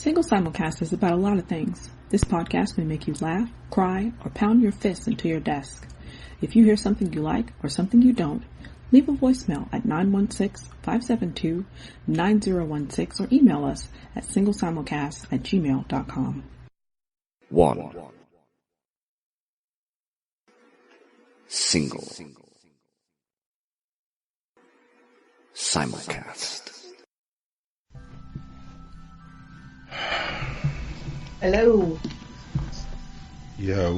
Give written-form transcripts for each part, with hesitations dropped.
Single Simulcast is about a lot of things. This podcast may make you laugh, cry, or pound your fists into your desk. If you hear something you like or something you don't, leave a voicemail at 916-572-9016 or email us at singlesimulcast@gmail.com. 1. Single Simulcast. Hello. Yo.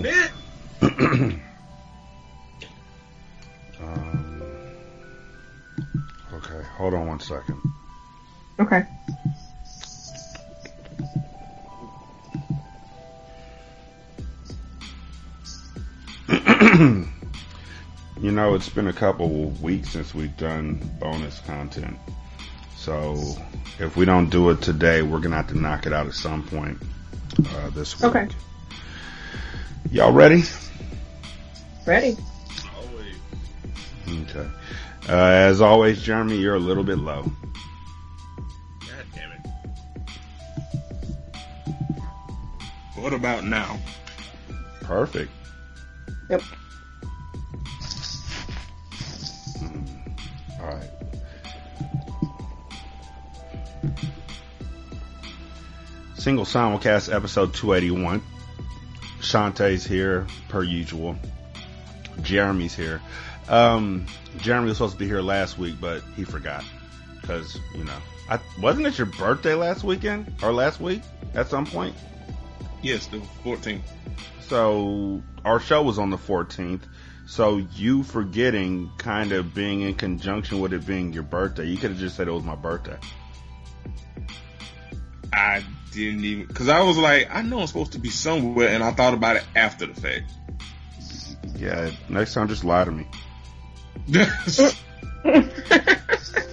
Okay, hold on one second. Okay. You know, it's been a couple weeks since we've done bonus content. So, if we don't do it today, we're going to have to knock it out at some point this week. Okay. Y'all ready? Ready. Okay. As always, Jeremy, you're a little bit low. God damn it. What about now? Perfect. Yep. All right. Single Simulcast episode 281. Shanta's here, per usual. Jeremy's here. Jeremy was supposed to be here last week, but he forgot. Because, you know, wasn't it your birthday last weekend? Or last week? At some point? Yes, the 14th. So, our show was on the 14th. So, you forgetting kind of being in conjunction with it being your birthday. You could have just said it was my birthday. I didn't even, because I was like, I know I'm supposed to be somewhere, and I thought about it after the fact. Yeah, next time just lie to me.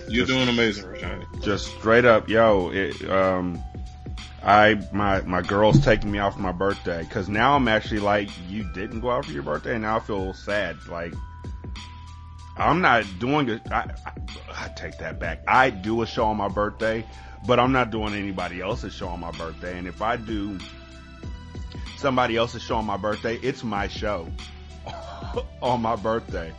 You're doing amazing, Rashanii. Just straight up, yo, my girl's taking me out for my birthday, cause now I'm actually like, you didn't go out for your birthday, and now I feel sad. Like, I'm not doing it. I take that back. I do a show on my birthday, but I'm not doing anybody else's show on my birthday. And if I do somebody else's show on my birthday, it's my show on my birthday.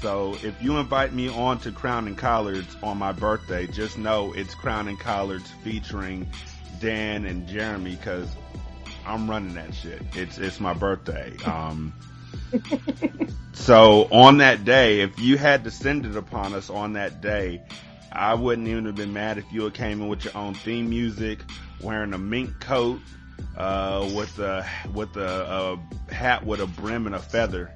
So if you invite me on to Crown and Collards on my birthday, just know it's Crown and Collards featuring Dan and Jeremy, cause I'm running that shit. It's my birthday. So on that day, if you had descended upon us on that day, I wouldn't even have been mad if you had came in with your own theme music, wearing a mink coat, with a hat with a brim and a feather,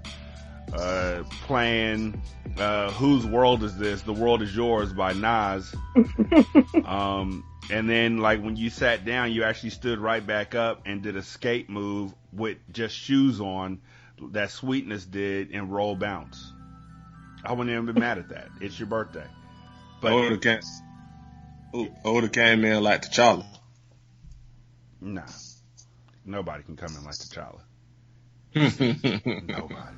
playing, Whose World Is This? The World Is Yours by Nas. And then like when you sat down, you actually stood right back up and did a skate move with just shoes on that Sweetness did in Roll Bounce. I wouldn't even be mad at that. It's your birthday. But Older came in like T'Challa. Nah. Nobody can come in like T'Challa. Nobody.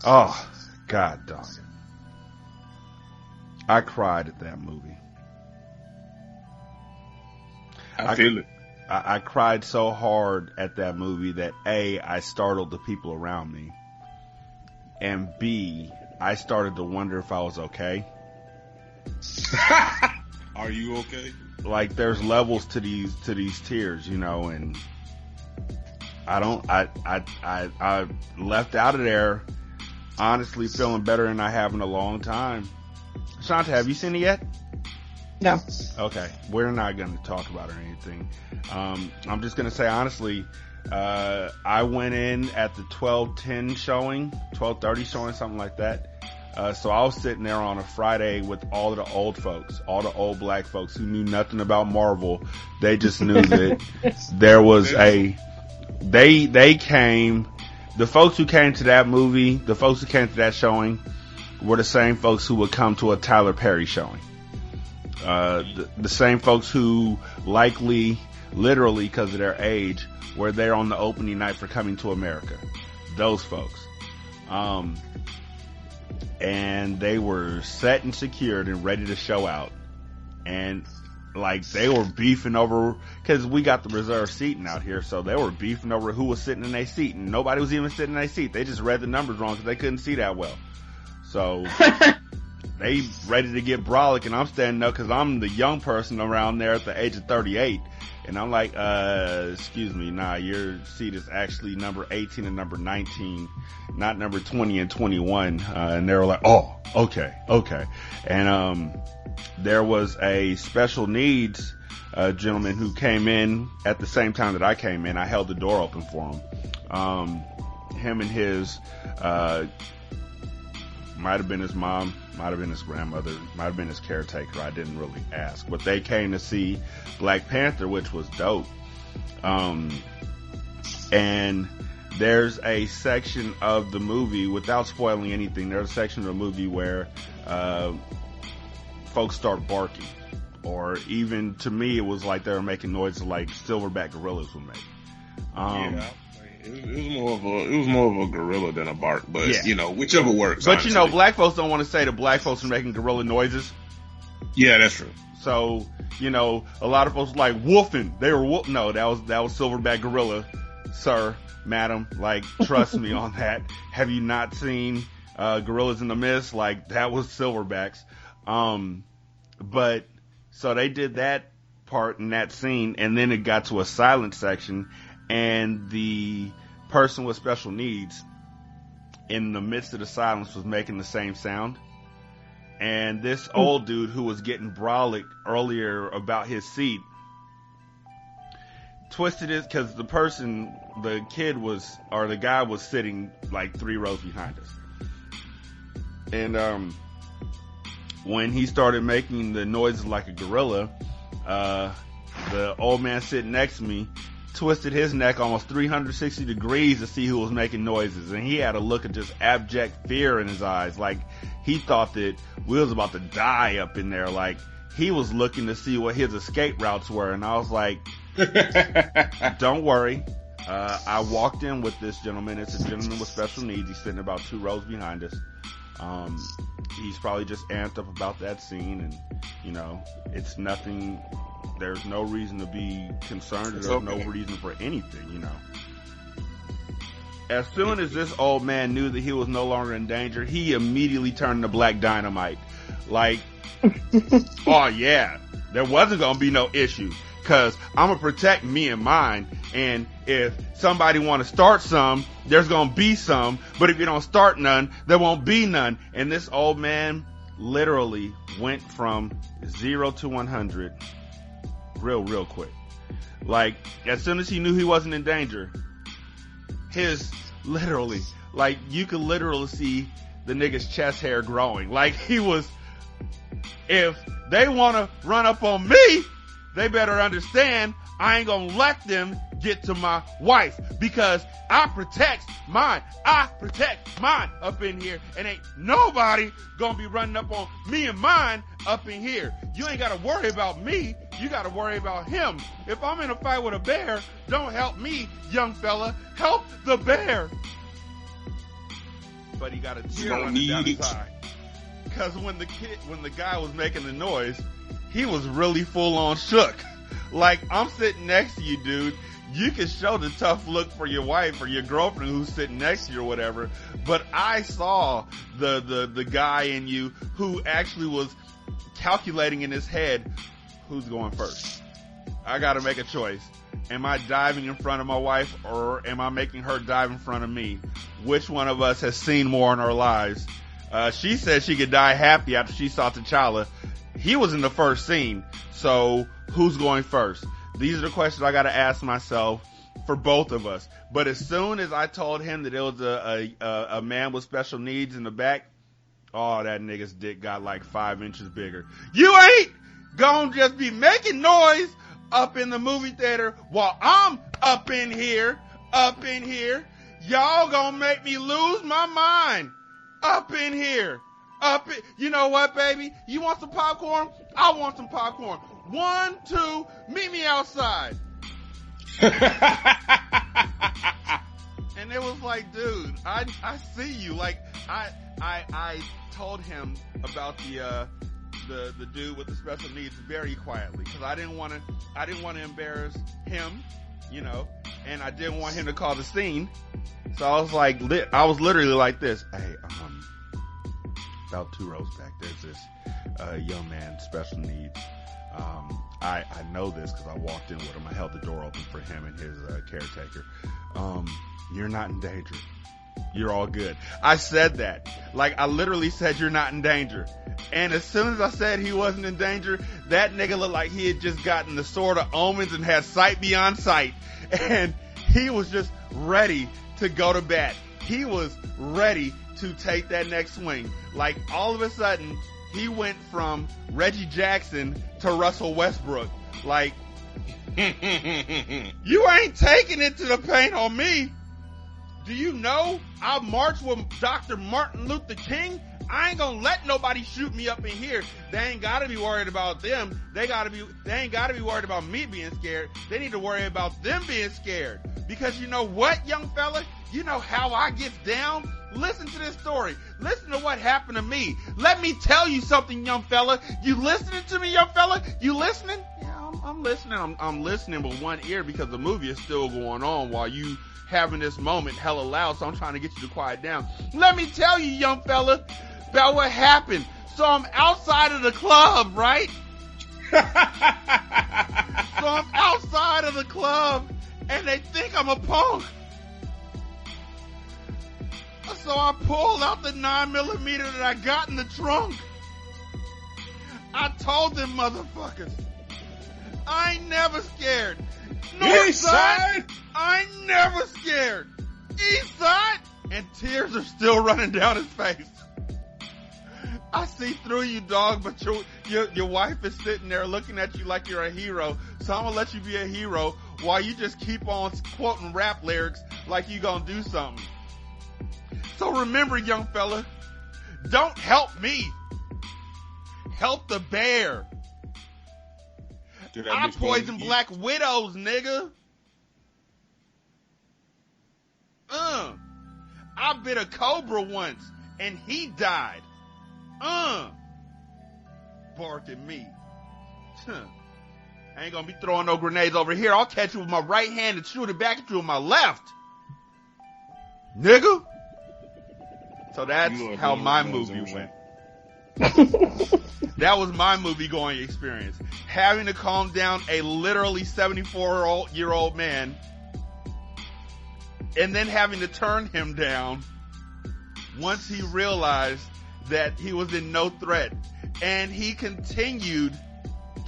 Oh, God dog it. I cried at that movie. I feel it. I cried so hard at that movie that A, I startled the people around me. And B, I started to wonder if I was okay. Are you okay? Like there's levels to these tears, you know, and I left out of there honestly feeling better than I have in a long time. Shanta, have you seen it yet? No. Okay. We're not going to talk about it or anything. I'm just going to say honestly, I went in at the 12:10 showing, 12:30 showing, something like that. So I was sitting there on a Friday with all of the old folks, all the old black folks who knew nothing about Marvel. They just knew that there was they came, the folks who came to that movie, the folks who came to that showing were the same folks who would come to a Tyler Perry showing. The same folks who likely, literally because of their age, were there on the opening night for Coming to America. Those folks. And they were set and secured and ready to show out. And like they were beefing over, cause we got the reserved seating out here, so they were beefing over who was sitting in their seat, and nobody was even sitting in their seat. They just read the numbers wrong because they couldn't see that well. So they ready to get brolic, and I'm standing up because I'm the young person around there at the age of 38, and I'm like, excuse me, nah, your seat is actually number 18 and number 19, not number 20 and 21. And they were like, oh, okay. And there was a special needs gentleman who came in at the same time that I came in. I held the door open for him. Him and his might have been his mom, might have been his grandmother, might have been his caretaker. I didn't really ask, but they came to see Black Panther, which was dope. And there's a section of the movie, without spoiling anything, there's a section of the movie where folks start barking, or even to me, it was like they were making noises like silverback gorillas would make. It was more of a gorilla than a bark, but whichever works. But honestly. black folks don't want to say that black folks are making gorilla noises. Yeah, that's true. So, a lot of folks like woofing. They were no, that was silverback gorilla, sir, madam. Like, trust me on that. Have you not seen Gorillas in the Mist? Like, that was silverbacks. But so they did that part in that scene, and then it got to a silent section. And the person with special needs in the midst of the silence was making the same sound. And this old dude who was getting brolic earlier about his seat twisted it, because the guy was sitting like 3 rows behind us. And when he started making the noises like a gorilla, the old man sitting next to me twisted his neck almost 360 degrees to see who was making noises, and he had a look of just abject fear in his eyes, like he thought that we was about to die up in there. Like, he was looking to see what his escape routes were, and I was like, don't worry. I walked in with this gentleman. It's a gentleman with special needs. He's sitting about 2 rows behind us. He's probably just amped up about that scene, and it's nothing. There's no reason to be concerned. There's no reason for anything, As soon as this old man knew that he was no longer in danger, he immediately turned to Black Dynamite. Like, oh yeah, there wasn't gonna be no issue, cause I'm gonna protect me and mine. And if somebody want to start some, there's gonna be some. But if you don't start none, there won't be none. And this old man literally went from 0 to 100 real quick. Like, as soon as he knew he wasn't in danger, you could literally see the nigga's chest hair growing. Like, he was, if they want to run up on me, they better understand I ain't gonna let them get to my wife, because I protect mine up in here, and ain't nobody gonna be running up on me and mine up in here. You ain't gotta worry about me, you gotta worry about him. If I'm in a fight with a bear, don't help me, young fella, help the bear. But he got a tear running down his eye, because when the guy was making the noise, he was really full on shook. Like, I'm sitting next to you, dude. You can show the tough look for your wife or your girlfriend who's sitting next to you or whatever, but I saw the guy in you who actually was calculating in his head, who's going first? I gotta make a choice. Am I diving in front of my wife, or am I making her dive in front of me? Which one of us has seen more in our lives? She said she could die happy after she saw T'Challa. He was in the first scene, so who's going first? These are the questions I gotta ask myself for both of us. But as soon as I told him that it was a man with special needs in the back, oh, that nigga's dick got like 5 inches bigger. You ain't gonna just be making noise up in the movie theater while I'm up in here. Y'all gonna make me lose my mind up in here. You know what, baby? You want some popcorn? I want some popcorn. 1, 2, meet me outside. And it was like, dude, I see you. Like, I told him about the dude with the special needs very quietly because I didn't want to embarrass him, and I didn't want him to call the scene. So I was like, I was literally like this. Hey, about 2 rows back, there's this young man, special needs. I know this because I walked in with him. I held the door open for him and his caretaker. You're not in danger. You're all good. I said that. Like, I literally said you're not in danger. And as soon as I said he wasn't in danger, that nigga looked like he had just gotten the sword of omens and had sight beyond sight. And he was just ready to go to bat. He was ready to take that next swing. Like, all of a sudden, he went from Reggie Jackson to Russell Westbrook. Like, you ain't taking it to the paint on me. Do you know I marched with Dr. Martin Luther King? I ain't gonna let nobody shoot me up in here. They ain't gotta be worried about them. They ain't gotta be worried about me being scared. They need to worry about them being scared. Because you know what, young fella? You know how I get down? Listen to this story. Listen to what happened to me. Let me tell you something, young fella. You listening to me, young fella? You listening? Yeah, I'm listening. I'm listening with one ear because the movie is still going on while you having this moment hella loud, so I'm trying to get you to quiet down. Let me tell you, young fella, about what happened. So I'm outside of the club, right? So I'm outside of the club, and they think I'm a punk. So I pulled out the 9mm that I got in the trunk. I told them motherfuckers, I ain't never scared. Northside, I ain't never scared. Eastside, and tears are still running down his face. I see through you, dog, but your wife is sitting there looking at you like you're a hero. So I'm gonna let you be a hero while you just keep on quoting rap lyrics like you gonna do something. So remember, young fella, don't help me. Help the bear. I poison black widows, nigga. I bit a cobra once, and he died. Bark at me. I ain't gonna be throwing no grenades over here. I'll catch you with my right hand and shoot it back at you with my left. Nigga. So that's how my movie went. That was my movie going experience. Having to calm down a literally 74-year-old man and then having to turn him down once he realized that he was in no threat. And he continued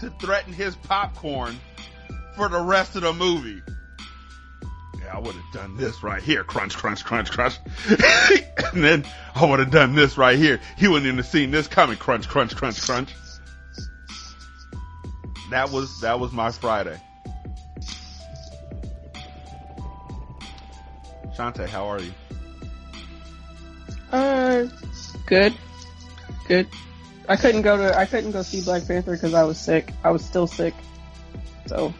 to threaten his popcorn for the rest of the movie. Yeah, I would have done this right here. Crunch, crunch, crunch, crunch. And then I would have done this right here. He wouldn't even have seen this coming. Crunch, crunch, crunch, crunch. That was my Friday. Shanta, how are you? Good. I couldn't go see Black Panther because I was sick. I was still sick. So.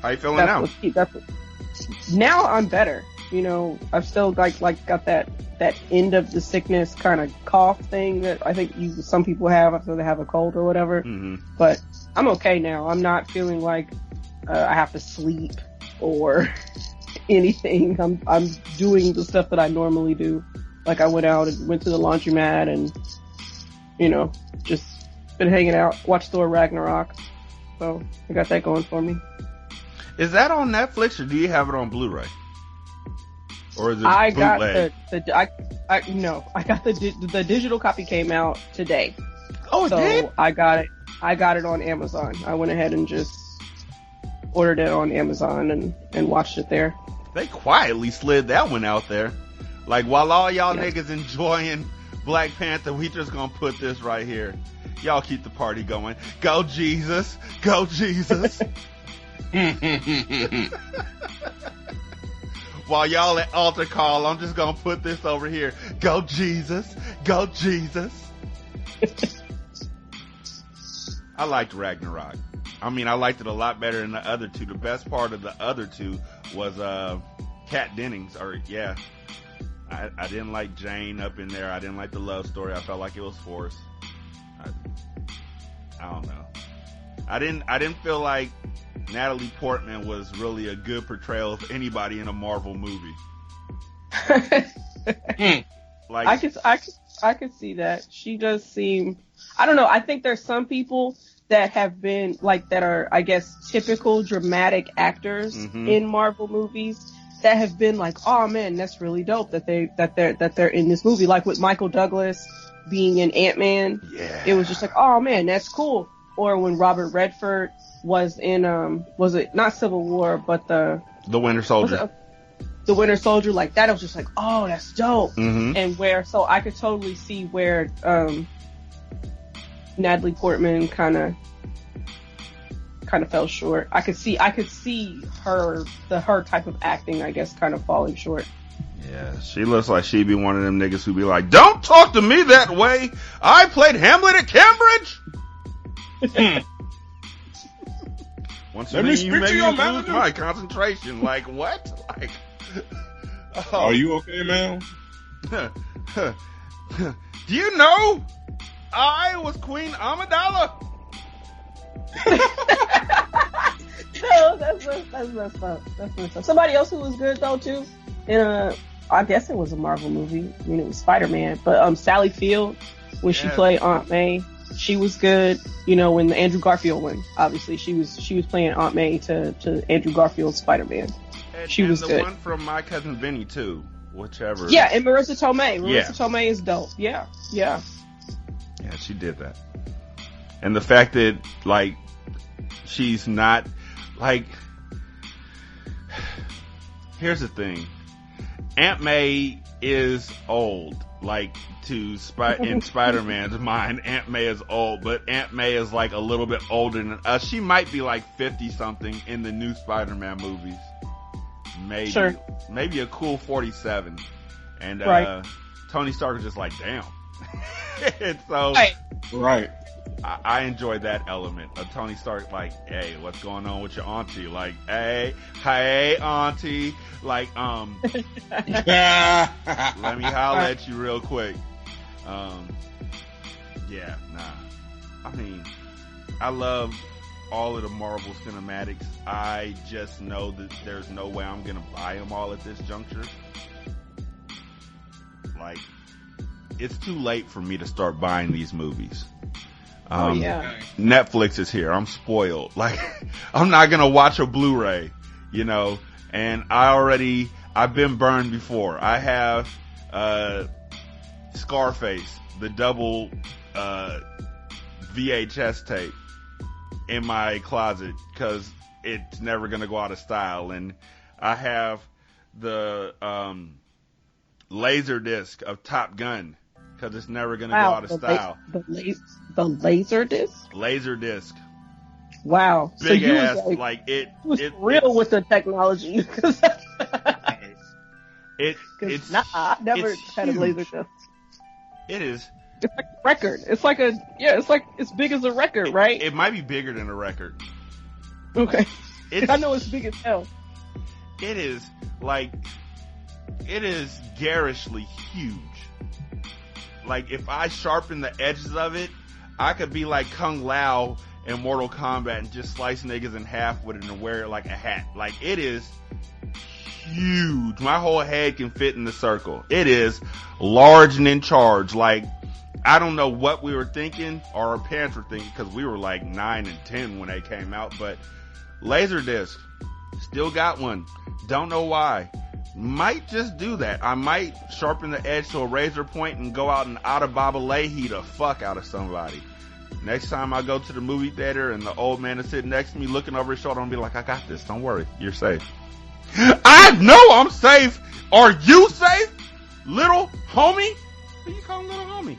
How you feeling now? Now I'm better. I've still got that end of the sickness kind of cough thing that I think some people have after they have a cold or whatever. Mm-hmm. But I'm okay now. I'm not feeling like I have to sleep or anything. I'm doing the stuff that I normally do. Like I went out and went to the laundromat and just been hanging out, watched Thor Ragnarok. So I got that going for me. Is that on Netflix or do you have it on Blu-ray? Or is it I bootleg? I got the digital copy came out today. Oh, it did? I got it on Amazon. I went ahead and just ordered it on Amazon and watched it there. They quietly slid that one out there. Like, while all y'all niggas enjoying Black Panther, we just gonna put this right here. Y'all keep the party going. Go Jesus! Go Jesus! While y'all at altar call, I'm just gonna put this over here. Go Jesus! Go Jesus! I liked Ragnarok. I mean, I liked it a lot better than the other two. The best part of the other two was Kat Dennings. I didn't like Jane up in there. I didn't like the love story. I felt like it was forced. I don't know. I didn't feel like Natalie Portman was really a good portrayal of anybody in a Marvel movie. Like I could see that. She does seem, I don't know, I think there's some people that have been like, that are, I guess, typical dramatic actors in Marvel movies that have been like, oh man, that's really dope that they're in this movie. Like with Michael Douglas being in Ant-Man. Yeah. It was just like, oh man, that's cool. Or when Robert Redford was in, was it not Civil War, but the Winter Soldier. The Winter Soldier, like that, I was just like, oh, that's dope. And so I could totally see where Natalie Portman kind of fell short. I could see her type of acting, I guess, kind of falling short. Yeah, she looks like she'd be one of them niggas who'd be like, don't talk to me that way. I played Hamlet at Cambridge. Once Let me speak to your lose manager. my concentration. Like, what? Like, Are you okay, man? Do you know I was Queen Amidala? No, that's messed up. That's messed up. Somebody else who was good though too, in I guess it was a Marvel movie. I mean, it was Spider-Man, but Sally Field, when she played Aunt May, she was good. You know, when the Andrew Garfield one, obviously she was playing Aunt May to Andrew Garfield's Spider-Man. She was good. And the one from My Cousin Vinny too, whichever. Yeah, and Marissa Tomei. Marissa Tomei is dope. Yeah. Yeah, she did that. And the fact that, like, she's not, like, here's the thing. Aunt May is old. Like, in Spider-Man's mind, Aunt May is old, but Aunt May is, like, a little bit older than us. She might be, like, 50-something in the new Spider-Man movies. Maybe. Sure. Maybe a cool 47. And, Tony Stark is just like, damn. And so, Right. I enjoyed that element of Tony Stark, like, hey, what's going on with your auntie? Like, hey, auntie. Like, let me holler at you real quick. Yeah, nah. I mean, I love all of the Marvel cinematics. I just know that there's no way I'm gonna buy them all at this juncture. Like, it's too late for me to start buying these movies. Netflix is here. I'm spoiled. Like, I'm not gonna watch a Blu-ray, you know, and I've been burned before. I have, Scarface, the double, VHS tape in my closet because it's never gonna go out of style. And I have the, laser disc of Top Gun because it's never gonna go out of style. The laser disc? Laser disc. Wow. Big so you ass, was like it. It real with the technology. It's I never had a laser disc. It is. It's like a record. It's like it's big as a record, right? It might be bigger than a record. Okay. I know it's big as hell. It is garishly huge. Like, if I sharpen the edges of it, I could be like Kung Lao in Mortal Kombat and just slice niggas in half with it and wear it like a hat. Like, it is huge. My whole head can fit in the circle. It is large and in charge. Like, I don't know what we were thinking or our parents were thinking because we were like 9 and 10 when they came out, but Laserdisc, still got one. Don't know why. Might just do that. I might sharpen the edge to a razor point and go out and out-of-Baba-Leahy the fuck out of somebody. Next time I go to the movie theater and the old man is sitting next to me looking over his shoulder, I'm gonna be like, I got this. Don't worry. You're safe. I know I'm safe. Are you safe? Little homie? Who you calling little homie?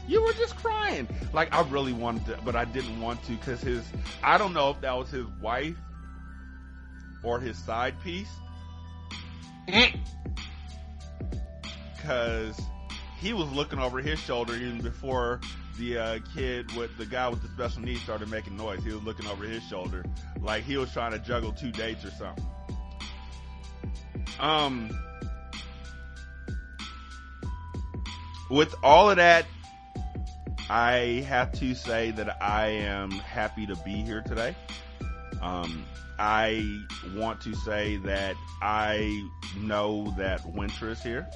You were just crying. Like, I really wanted to, but I didn't want to because I don't know if that was his wife or his side piece. Because he was looking over his shoulder even before the the guy with the special needs started making noise. He was looking over his shoulder like he was trying to juggle 2 dates or something. With all of that I have to say that I am happy to be here today. I want to say that I know that winter is here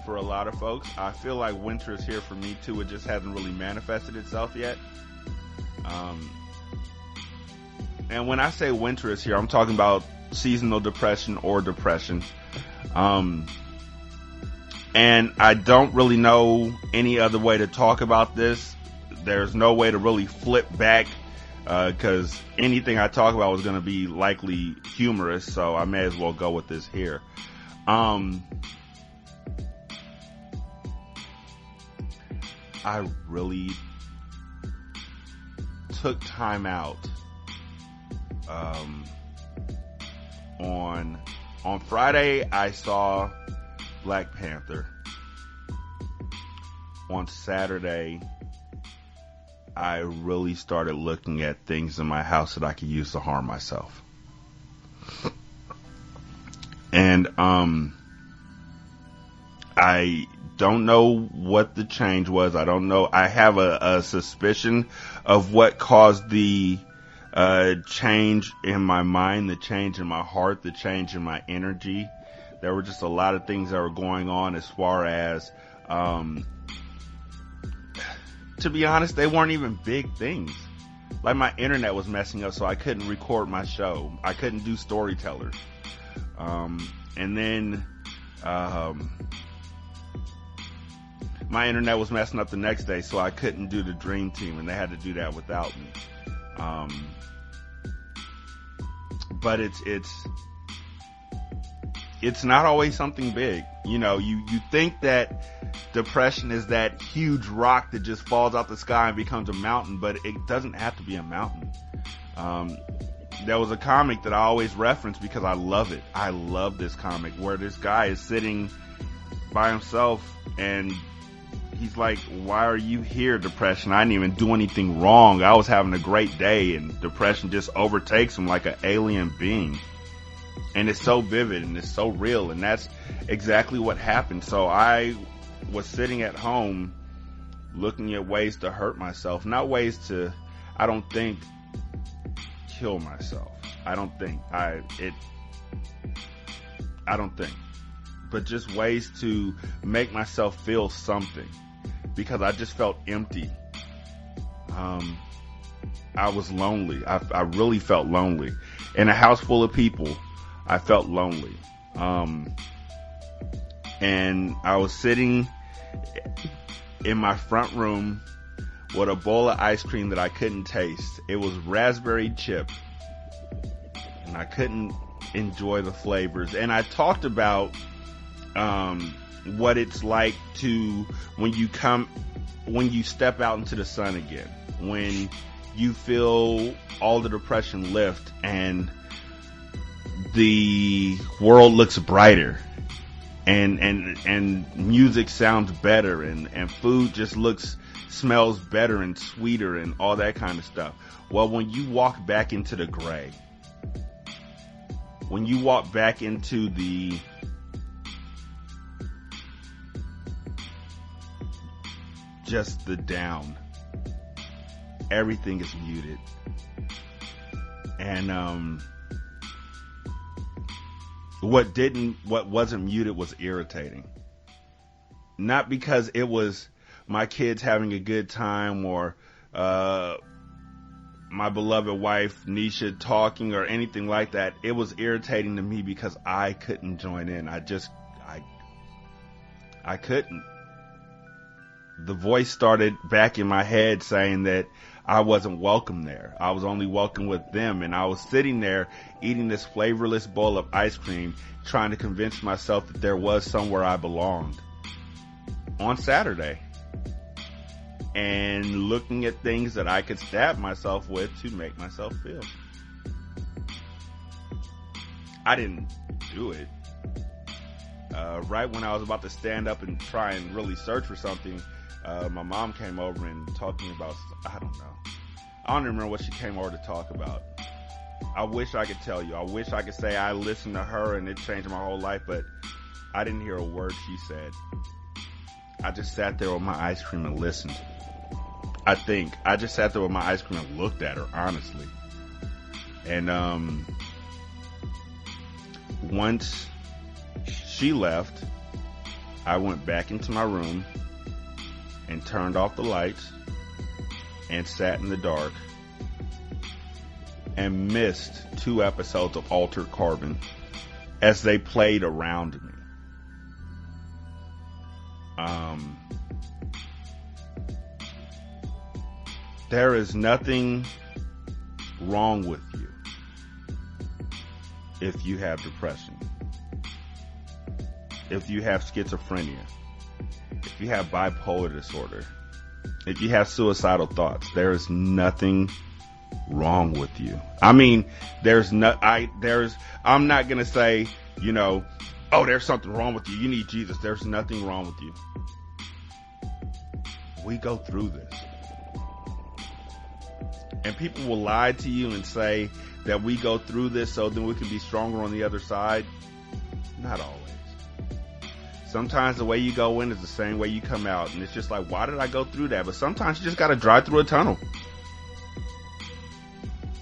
for a lot of folks. I feel like winter is here for me too. It just hasn't really manifested itself yet. And when I say winter is here, I'm talking about seasonal depression or depression. And I don't really know any other way to talk about this. There's no way to really flip back, because anything I talk about was going to be likely humorous, so I may as well go with this here. I really took time out on Friday. I saw Black Panther. On Saturday, I really started looking at things in my house that I could use to harm myself. And I don't know what the change was. I don't know. I have a suspicion of what caused the change in my mind, the change in my heart, the change in my energy. There were just a lot of things that were going on as far as, to be honest, they weren't even big things. Like my internet was messing up, so I couldn't record my show. I couldn't do storytellers. And then, my internet was messing up the next day, so I couldn't do the Dream Team, and they had to do that without me. But it's not always something big. You know, you think that depression is that huge rock that just falls out the sky and becomes a mountain, but it doesn't have to be a mountain. There was a comic that I always reference because I love it. I love this comic where this guy is sitting by himself and he's like, why are you here, depression? I didn't even do anything wrong. I was having a great day, and depression just overtakes him like an alien being. And it's so vivid and it's so real, and that's exactly what happened. So I was sitting at home looking at ways to hurt myself, not ways to, I don't think, kill myself. I don't think, but just ways to make myself feel something, because I just felt empty. I was lonely. I really felt lonely. In a house full of people, I felt lonely. And I was sitting in my front room with a bowl of ice cream that I couldn't taste. It was raspberry chip, and I couldn't enjoy the flavors. And I talked about what it's like to when you step out into the sun again, when you feel all the depression lift and the world looks brighter, and music sounds better, and food just smells better and sweeter and all that kind of stuff. Well, when you walk back into the gray, when you walk back into the just the down, everything is muted. And what wasn't muted was irritating. Not because it was my kids having a good time or my beloved wife Nisha talking or anything like that. It was irritating to me because I couldn't join in. I couldn't. The voice started back in my head saying that I wasn't welcome there. I was only welcome with them. And I was sitting there eating this flavorless bowl of ice cream, trying to convince myself that there was somewhere I belonged on Saturday, and looking at things that I could stab myself with to make myself feel. I didn't do it. Right when I was about to stand up and try and really search for something, my mom came over and talked to me about, I don't remember what she came over to talk about. I wish I could tell you. I wish I could say I listened to her and it changed my whole life, but I didn't hear a word she said. I just sat there with my ice cream and listened. I think I just sat there with my ice cream and looked at her, honestly. And once she left, I went back into my room and turned off the lights and sat in the dark and missed 2 episodes of Altered Carbon as they played around me. There is nothing wrong with you if you have depression, if you have schizophrenia, if you have bipolar disorder, if you have suicidal thoughts. There is nothing wrong with you. I mean, I'm not going to say, oh, there's something wrong with you. You need Jesus. There's nothing wrong with you. We go through this. And people will lie to you and say that we go through this so then we can be stronger on the other side. Not always. Sometimes the way you go in is the same way you come out. And it's just like, why did I go through that? But sometimes you just got to drive through a tunnel.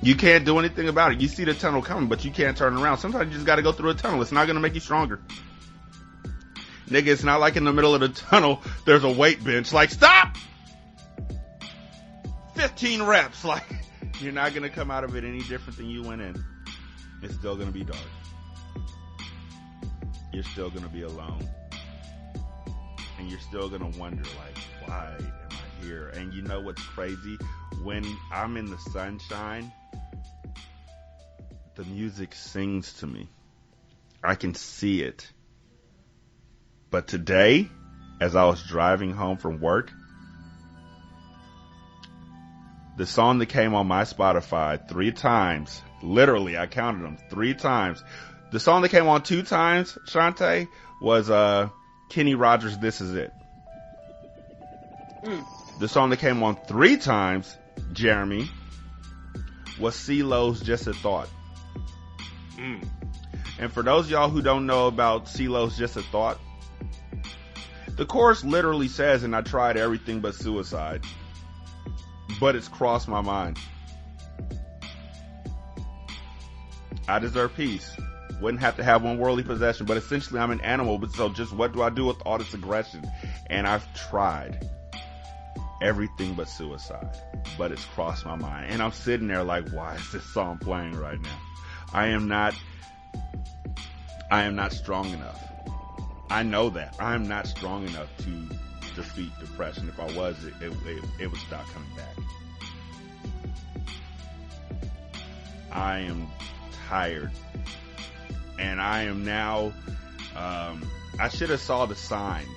You can't do anything about it. You see the tunnel coming, but you can't turn around. Sometimes you just got to go through a tunnel. It's not going to make you stronger. Nigga, it's not like in the middle of the tunnel, there's a weight bench. Like, stop! 15 reps. Like, you're not going to come out of it any different than you went in. It's still going to be dark. You're still going to be alone. And you're still going to wonder, like, why am I here? And you know what's crazy? When I'm in the sunshine, the music sings to me. I can see it. But today, as I was driving home from work, the song that came on my Spotify 3 times, literally, I counted them 3 times. The song that came on 2 times, Shanta, was Kenny Rogers' This Is It. The song that came on 3 times, Jeremy, was CeeLo's Just a Thought. And for those of y'all who don't know about CeeLo's Just a Thought, the chorus literally says, and I tried everything but suicide, but it's crossed my mind. I deserve peace. Wouldn't have to have one worldly possession, but essentially I'm an animal, but so just what do I do with all this aggression? And I've tried everything but suicide, but it's crossed my mind. And I'm sitting there like, why is this song playing right now? I am not strong enough. I know that. I am not strong enough to defeat depression. If I was, it would stop coming back. I am tired. And I am now, I should have saw the signs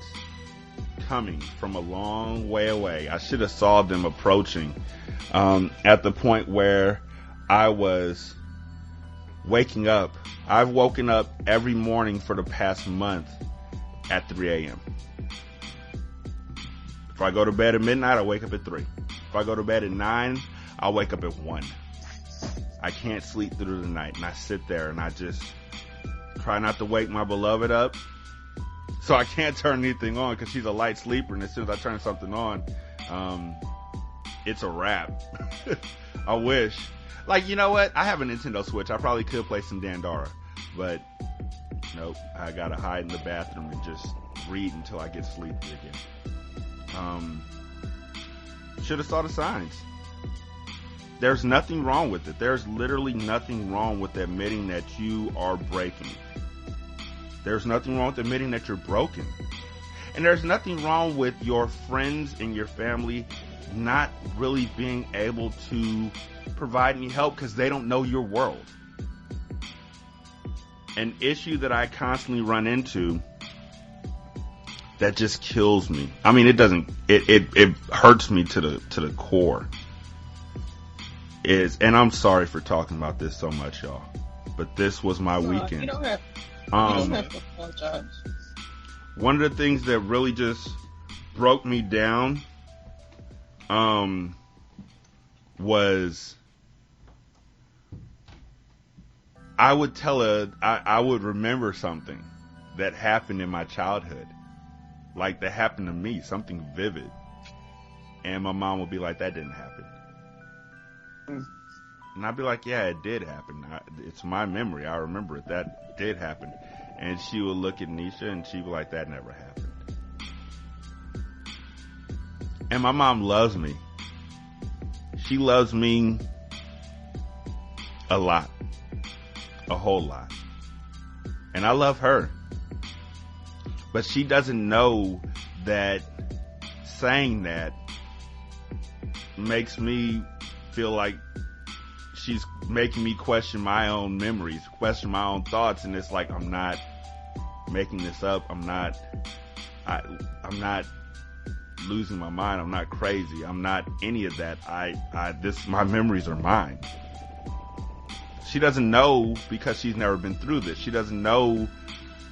coming from a long way away. I should have saw them approaching, at the point where I was waking up. I've woken up every morning for the past month at 3 a.m. If I go to bed at midnight, I wake up at 3. If I go to bed at 9, I'll wake up at 1. I can't sleep through the night, and I sit there and I just try not to wake my beloved up. So I can't turn anything on because she's a light sleeper, and as soon as I turn something on, it's a wrap. I wish. Like, you know what? I have a Nintendo Switch. I probably could play some Dandara, but nope. I gotta hide in the bathroom and just read until I get sleepy again. Should have saw the signs. There's nothing wrong with it. There's literally nothing wrong with admitting that you are breaking. There's nothing wrong with admitting that you're broken. And there's nothing wrong with your friends and your family not really being able to provide any help because they don't know your world. An issue that I constantly run into that just kills me. I mean, it hurts me to the core. And I'm sorry for talking about this so much, y'all, but this was my weekend. You don't have to apologize. One of the things that really just broke me down, was I would remember something that happened in my childhood, like that happened to me, something vivid. And my mom would be like, that didn't happen. And I'd be like, yeah, it did happen. It's my memory. I remember it. That did happen. And she would look at Nisha and she'd be like, that never happened. And my mom loves me. She loves me a lot. A whole lot. And I love her. But she doesn't know that saying that makes me feel like she's making me question my own memories, question my own thoughts, and it's like I'm not making this up. I'm not losing my mind. I'm not crazy. I'm not any of that. My memories are mine. She doesn't know because she's never been through this. She doesn't know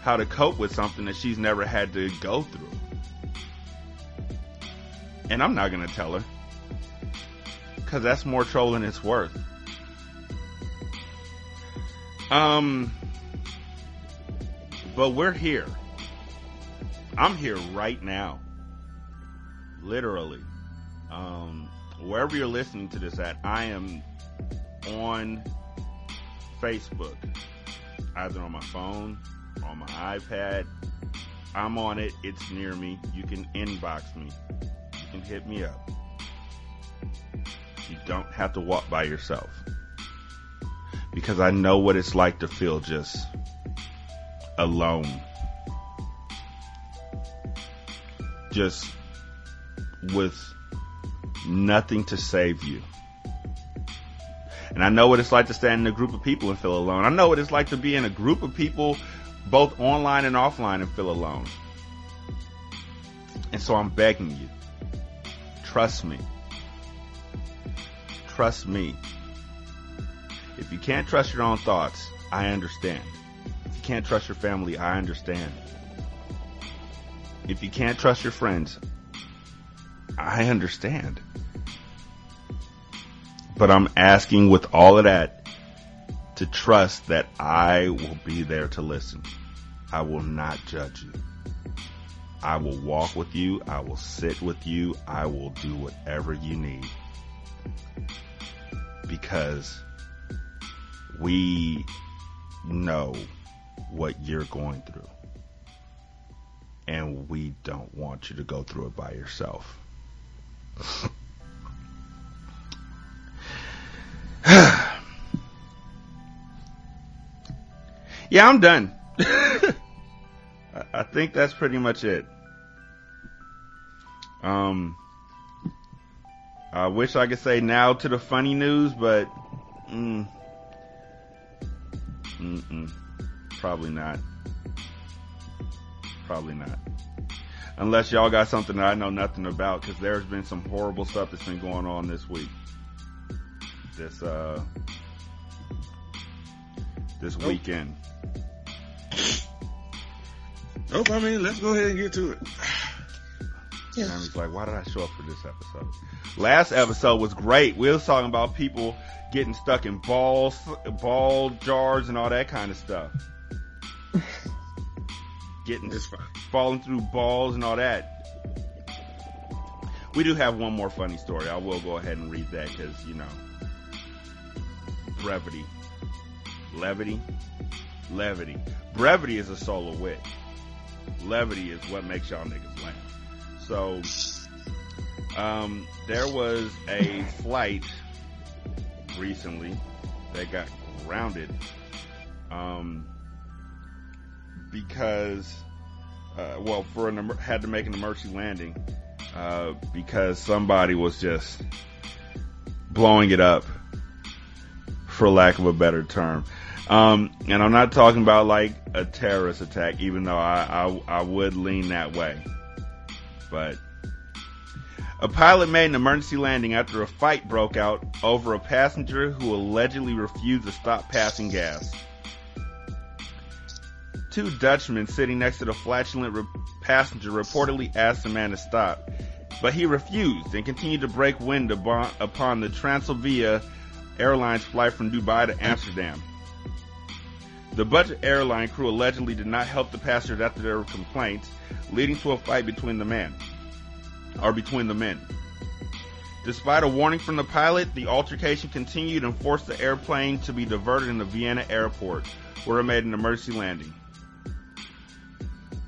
how to cope with something that she's never had to go through. And I'm not going to tell her. Because that's more trouble than it's worth. But we're here. I'm here right now. Literally. Wherever you're listening to this at, I am on Facebook. Either on my phone, on my iPad. I'm on it. It's near me. You can inbox me. You can hit me up. You don't have to walk by yourself. Because I know what it's like to feel just alone. Just with nothing to save you. And I know what it's like to stand in a group of people and feel alone. I know what it's like to be in a group of people, both online and offline, and feel alone. And so I'm begging you, trust me. Trust me. If you can't trust your own thoughts, I understand. If you can't trust your family, I understand. If you can't trust your friends, I understand. But I'm asking with all of that to trust that I will be there to listen. I will not judge you. I will walk with you. I will sit with you. I will do whatever you need. Because we know what you're going through. And we don't want you to go through it by yourself. Yeah, I'm done. I think that's pretty much it. I wish I could say now to the funny news, but probably not. Probably not. Unless y'all got something that I know nothing about, because there's been some horrible stuff that's been going on this week. This weekend. Nope, I mean, let's go ahead and get to it. Sammy's like, why did I show up for this episode? Last episode was great. We was talking about people getting stuck in ball jars and all that kind of stuff. Falling through balls and all that. We do have one more funny story. I will go ahead and read that because, brevity. Levity. Brevity is a soul of wit. Levity is what makes y'all niggas laugh. So, there was a flight recently that got grounded, because, had to make an emergency landing, because somebody was just blowing it up, for lack of a better term. And I'm not talking about like a terrorist attack, even though I would lean that way. But a pilot made an emergency landing after a fight broke out over a passenger who allegedly refused to stop passing gas. Two Dutchmen sitting next to the flatulent passenger reportedly asked the man to stop, but he refused and continued to break wind upon the Transylvania Airlines flight from Dubai to Amsterdam. The budget airline crew allegedly did not help the passengers after their complaints, leading to a fight between the men. Despite a warning from the pilot, the altercation continued and forced the airplane to be diverted in the Vienna airport, where it made an emergency landing.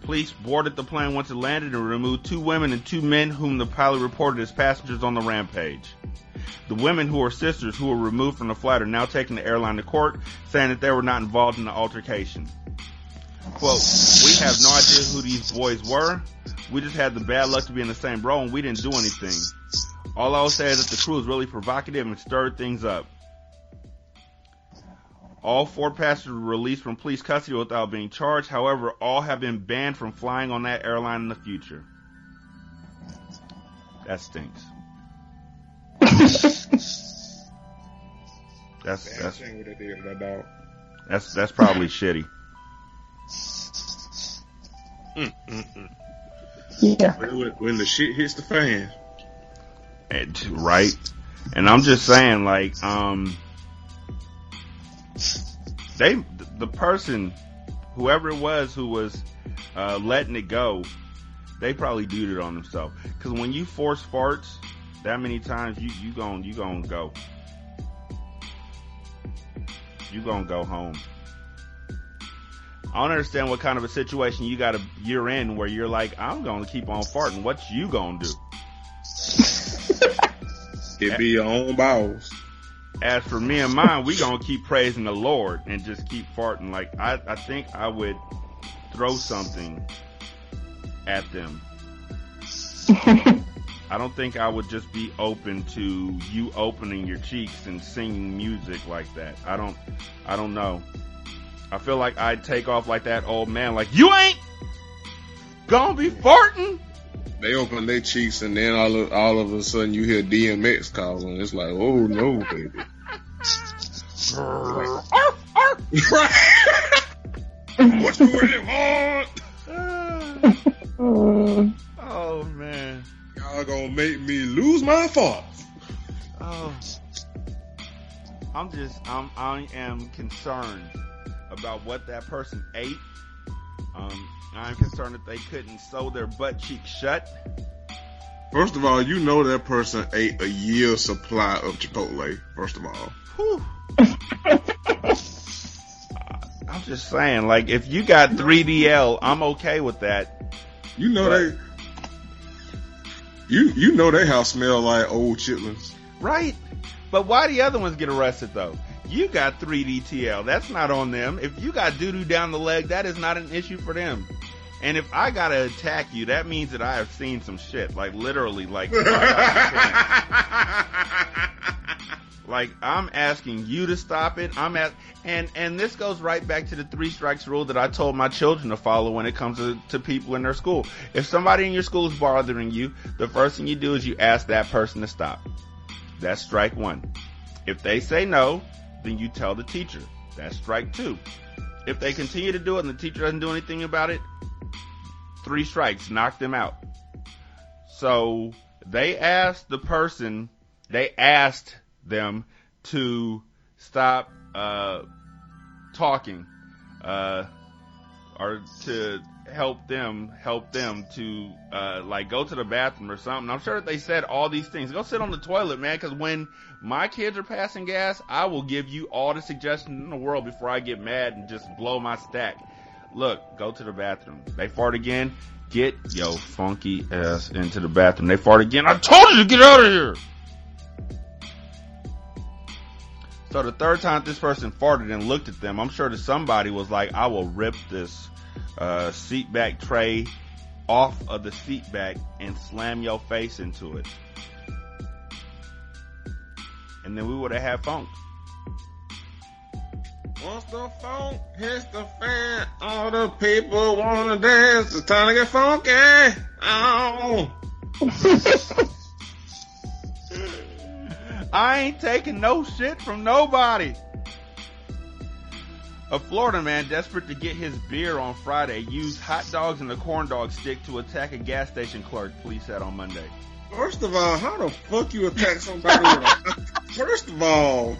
Police boarded the plane once it landed and removed 2 women and 2 men whom the pilot reported as passengers on the rampage. The women, who are sisters who were removed from the flight, are now taking the airline to court, saying that they were not involved in the altercation. Quote, "We have no idea who these boys were. We just had the bad luck to be in the same row and we didn't do anything. All I will say is that the crew was really provocative and stirred things up." All 4 passengers were released from police custody without being charged. However, all have been banned from flying on that airline in the future. That stinks. That's probably shitty. Yeah. When the shit hits the fan. Right. And I'm just saying, like, the person, whoever it was who was letting it go, they probably did it on themselves. Because when you force farts that many times, you gonna go. You gonna go home. I don't understand what kind of a situation you're in where you're like, I'm gonna keep on farting. What you gonna do? It be your own balls. As for me and mine, we gonna keep praising the Lord and just keep farting. Like, I think I would throw something at them. I don't think I would just be open to you opening your cheeks and singing music like that. I don't know. I feel like I'd take off like that old man, like, you ain't gonna be farting. They open their cheeks and then all of a sudden you hear DMX calling. It's like, oh no, baby. What you really want? Oh man. Y'all gonna make me lose my thoughts. Oh. I am concerned about what that person ate. I'm concerned that they couldn't sew their butt cheeks shut. First of all, you know that person ate a year's supply of Chipotle, first of all. Whew. I'm just saying, like, if you got 3DL, I'm okay with that. You know you know they house smell like old chitlins. Right. But why the other ones get arrested though? You got 3DTL. That's not on them. If you got doo-doo down the leg, that is not an issue for them. And if I gotta attack you, that means that I have seen some shit. Like, literally, like, like, I'm asking you to stop it. And this goes right back to the 3 strikes rule that I told my children to follow when it comes to people in their school. If somebody in your school is bothering you, the first thing you do is you ask that person to stop. That's strike 1. If they say no, then you tell the teacher. That's strike 2. If they continue to do it and the teacher doesn't do anything about it, 3 strikes, knock them out. So they asked them to stop talking, or to help them to like go to the bathroom or something. I'm sure that they said all these things. Go sit on the toilet, man, because when my kids are passing gas, I will give you all the suggestions in the world before I get mad and just blow my stack. Look, go to the bathroom. They fart again, get your funky ass into the bathroom. They fart again, I told you to get out of here. So the third time this person farted and looked at them, I'm sure that somebody was like, I will rip this seat back tray off of the seat back and slam your face into it. And then we would have had funk. Once the funk hits the fan, all the people wanna dance. It's time to get funky. Oh. I ain't taking no shit from nobody. A Florida man desperate to get his beer on Friday used hot dogs and a corn dog stick to attack a gas station clerk, police said on Monday. First of all, how the fuck you attack somebody with a... First of all,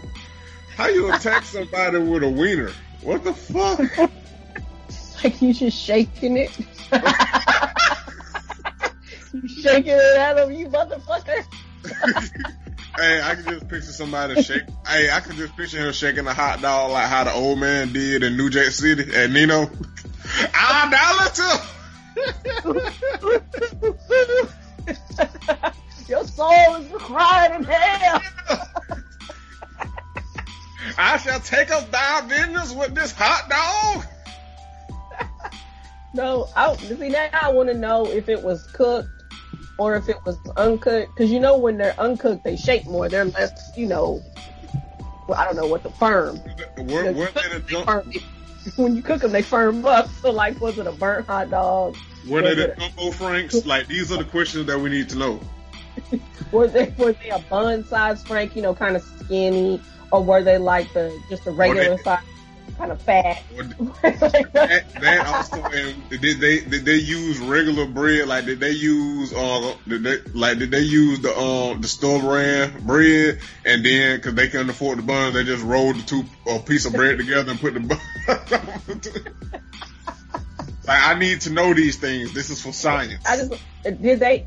how you attack somebody with a wiener? What the fuck? Like you just shaking it. You shaking it at him, you motherfucker. Hey, I can just picture somebody shake. Hey, I can just picture him shaking a hot dog like how the old man did in New Jack City at Nino. $1 Your soul is crying in hell. I shall take up thy vengeance with this hot dog. No, see now I want to know if it was cooked or if it was uncooked. Because you know when they're uncooked, they shake more. They're less, well, I don't know what the firm. When you cook them, they firm up. So like, was it a burnt hot dog? Were they the Jumbo Franks? Like, these are the questions that we need to know. were they a bun-sized Frank, kind of skinny, or were they like just a regular size, kind of fat? That also, and did they use regular bread? Like, did they use the store brand bread? And then, because they couldn't afford the buns, they just rolled the two piece of bread together and put the bun. Like, I need to know these things. This is for science. Did they?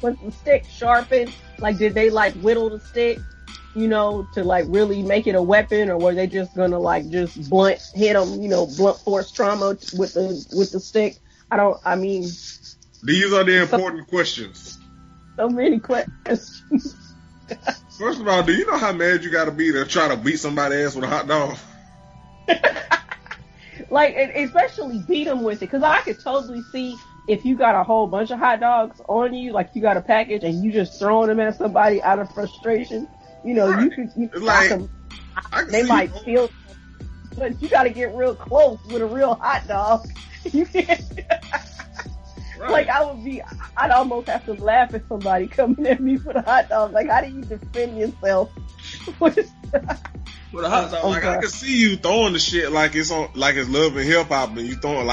Was the stick sharpened? Like, did they like whittle the stick? To like really make it a weapon, or were they just gonna like just blunt hit them, blunt force trauma with the stick? These are the important questions. So many questions. First of all, do you know how mad you gotta be to try to beat somebody's ass with a hot dog? Like, especially beat them with it, because I could totally see if you got a whole bunch of hot dogs on you, like you got a package and you just throwing them at somebody out of frustration. You could knock them. They might feel, but you got to get real close with a real hot dog. You can't. Right. Like, I'd almost have to laugh at somebody coming at me with a hot dog. Like, how do you defend yourself with a hot dog? Like, I can see you throwing the shit like it's Love and Hip Hop, and you throw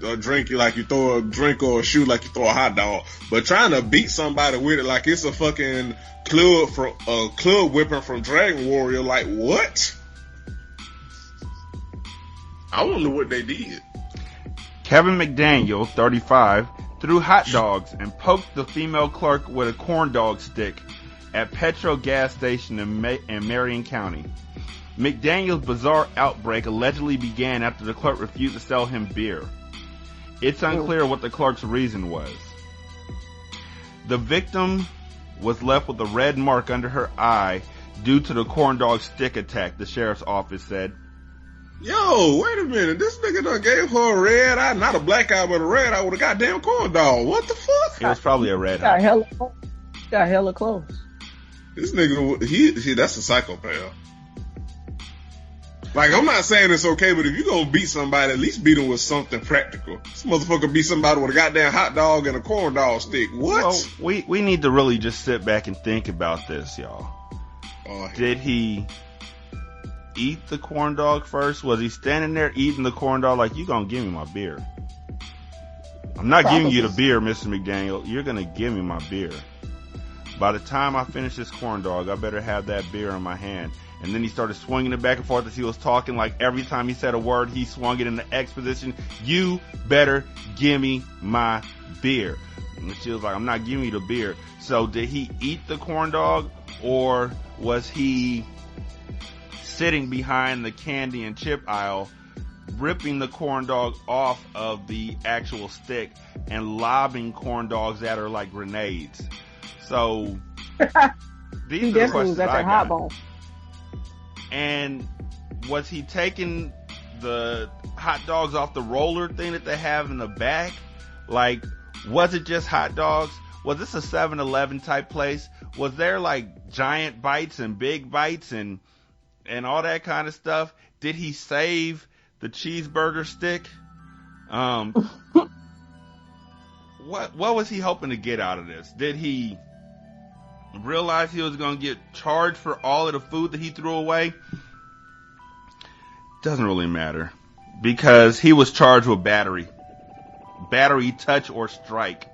a drink, like you throw a drink or a shoe like you throw a hot dog. But trying to beat somebody with it like it's a fucking club whipping from Dragon Warrior, like, what? I wonder what they did. Kevin McDaniel, 35, threw hot dogs and poked the female clerk with a corn dog stick at Petro gas station in Marion County. McDaniel's bizarre outbreak allegedly began after the clerk refused to sell him beer. It's unclear what the clerk's reason was. The victim was left with a red mark under her eye due to the corn dog stick attack, the sheriff's office said. Yo, wait a minute. This nigga done gave her a red eye, not a black eye, but a red eye with a goddamn corn dog. What the fuck? It was probably a red eye. Got hella close. This nigga, he that's a psychopath. Like, I'm not saying it's okay, but if you gonna beat somebody, at least beat him with something practical. This motherfucker beat somebody with a goddamn hot dog and a corn dog stick. What? Well, we need to really just sit back and think about this, y'all. Did he eat the corn dog first? Was he standing there eating the corn dog like, you gonna give me my beer? I'm not giving you the beer, Mr. McDaniel. You're gonna give me my beer. By the time I finish this corn dog, I better have that beer in my hand. And then he started swinging it back and forth as he was talking. Like, every time he said a word, he swung it in the X position. You better give me my beer. And she was like, I'm not giving you the beer. So did he eat the corn dog, or was he sitting behind the candy and chip aisle, ripping the corn dog off of the actual stick and lobbing corn dogs at her like grenades? So these are the questions I got. And was he taking the hot dogs off the roller thing that they have in the back? Like, was it just hot dogs? Was this a 7-Eleven type place? Was there like giant bites and big bites and all that kind of stuff? Did he save the cheeseburger stick? What was he hoping to get out of this? Did he realize he was going to get charged for all of the food that he threw away? Doesn't really matter, because he was charged with battery, touch, or strike.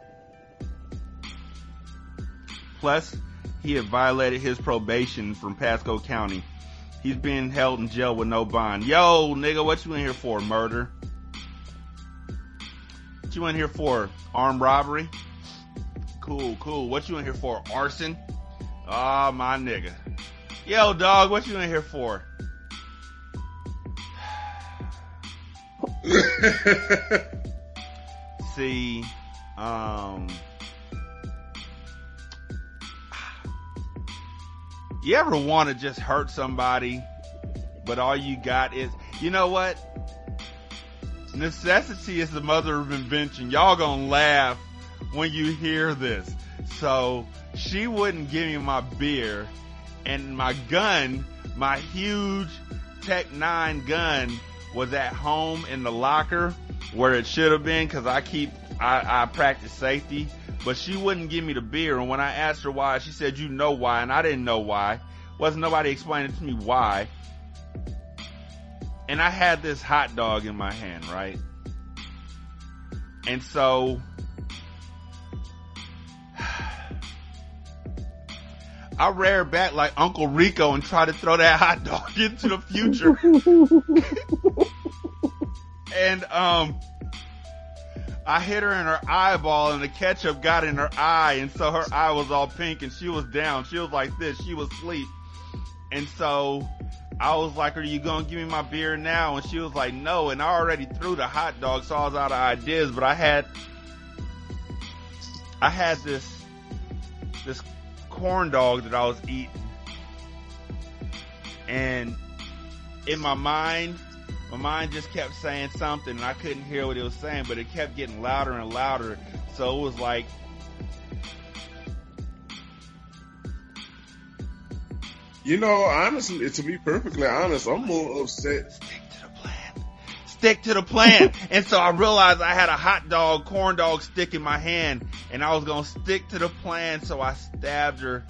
Plus, he had violated his probation from Pasco County. He's being held in jail with no bond. Yo, nigga, what you in here for? Murder? What you in here for? Armed robbery? Cool. What you in here for? Arson? Ah, my nigga. Yo, dog, what you in here for? See, you ever want to just hurt somebody, but all you got is, you know what? Necessity is the mother of invention. Y'all gonna laugh when you hear this. So she wouldn't give me my beer, and my gun, my huge Tech 9 gun, was at home in the locker where it should have been, because I practice safety. But she wouldn't give me the beer, and when I asked her why, she said, you know why, and I didn't know why. Wasn't nobody explaining to me why. And I had this hot dog in my hand, right? And so I reared back like Uncle Rico and tried to throw that hot dog into the future. And I hit her in her eyeball, and the ketchup got in her eye, and so her eye was all pink, and she was down. She was like this. She was asleep. And so I was like, are you going to give me my beer now? And she was like, no. And I already threw the hot dog, so I was out of ideas. But I had this corn dog that I was eating. And in my mind just kept saying something, and I couldn't hear what it was saying, but it kept getting louder and louder. So it was like, you know, honestly, to be perfectly honest, I'm more upset. Stick to the plan. And so I realized I had a corn dog stick in my hand, and I was going to stick to the plan. So I stabbed her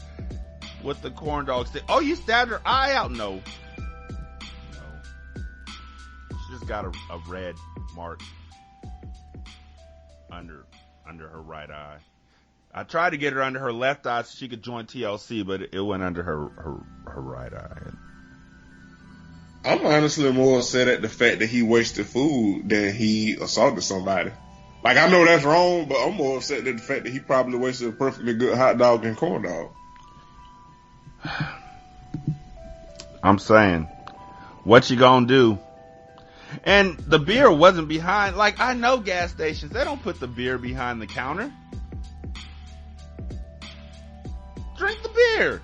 with the corn dog stick. Oh, you stabbed her eye out? No. She just got a red mark under her right eye. I tried to get her under her left eye so she could join TLC, but it went under her right eye. I'm honestly more upset at the fact that he wasted food than he assaulted somebody. Like, I know that's wrong, but I'm more upset at the fact that he probably wasted a perfectly good hot dog and corn dog. I'm saying, what you gonna do? And the beer wasn't behind, like, I know gas stations, they don't put the beer behind the counter. Drink the beer.